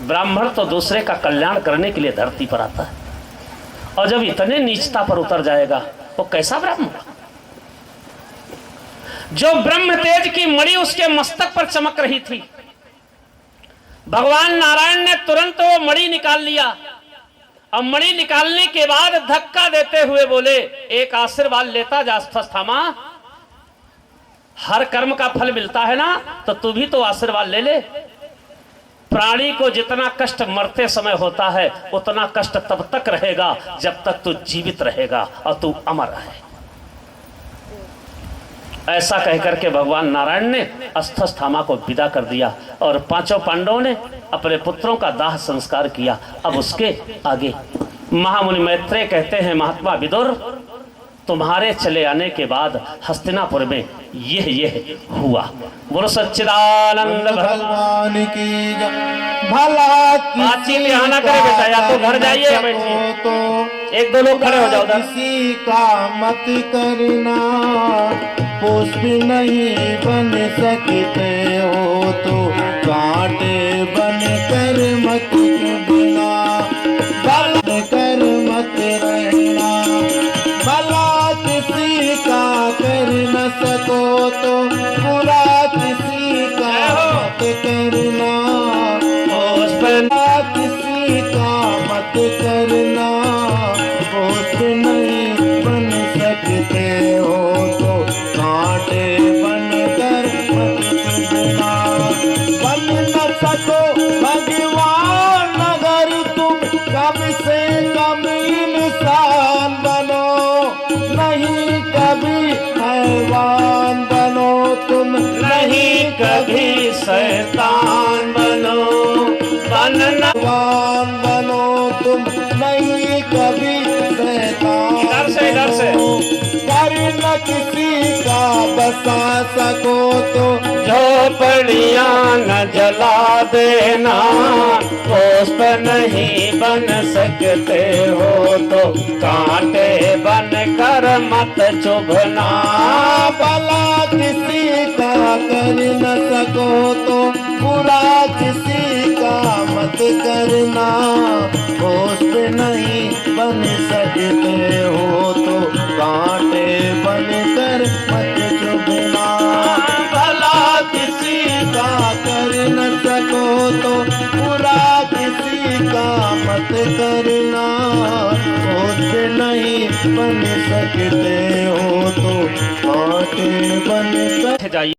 ब्राह्मण तो दूसरे का कल्याण करने के लिए धरती पर आता है, और जब इतने नीचता पर उतर जाएगा वो कैसा ब्राह्मण? जो ब्रह्म तेज की मणि उसके मस्तक पर चमक रही थी, भगवान नारायण ने तुरंत वो मणि निकाल लिया। अब मणि निकालने के बाद धक्का देते हुए बोले एक आशीर्वाद लेता जा अश्वत्थामा, हर कर्म का फल मिलता है ना, तो तू भी तो आशीर्वाद ले ले। प्राणी को जितना कष्ट मरते समय होता है उतना कष्ट तब तक रहेगा जब तक तू जीवित रहेगा और तू अमर है। ऐसा कहकर के भगवान नारायण ने अश्वत्थामा को विदा कर दिया और 5 पांडवों ने अपने पुत्रों का दाह संस्कार किया। अब उसके आगे महामुनि मैत्रेय कहते हैं महात्मा विदुर, तुम्हारे चले आने के बाद हस्तिनापुर में यह हुआ। बोलो सच्चिदानंद भगवान की जय। भला बातचीत यहाँ ना करे बेटा, या तो घर जाइए या बैठिए, तो 1-2 लोग खड़े हो जाओ उधर। किसी का मत करना, पुष्प नहीं बन सकते हो तो कांटे बन कर मत चुभना, बल कर मत रहना। भला किसी का कर न सको तो बुरा किसी का मत करना, किसी का मत करना, पुष्प नहीं बन सकते हो तो कांटे बन कर मत चुभना। बन न सको भगवान अगर तुम कम से कम इंसान बनो, नहीं कभी हैवान बनो तुम, नहीं कभी शैतान बनो, बनना भगवान बनो तुम, नहीं कभी शैतान इधर से बनो। कर न किसी का बसा सको तो झोपड़ियां न जला देना, पुष्प नहीं बन सकते हो तो कांटे बन कर मत चुभना। भला किसी का कर न सको तो बुरा किसी का मत करना, पुष्प नहीं बन सकते हो तो कांटे बन कर मत चुभना। भला किसी का कर न सको तो बुरा किसी का मत करना, पुष्प नहीं बन सकते हो तो कांटे बन कर जाइए।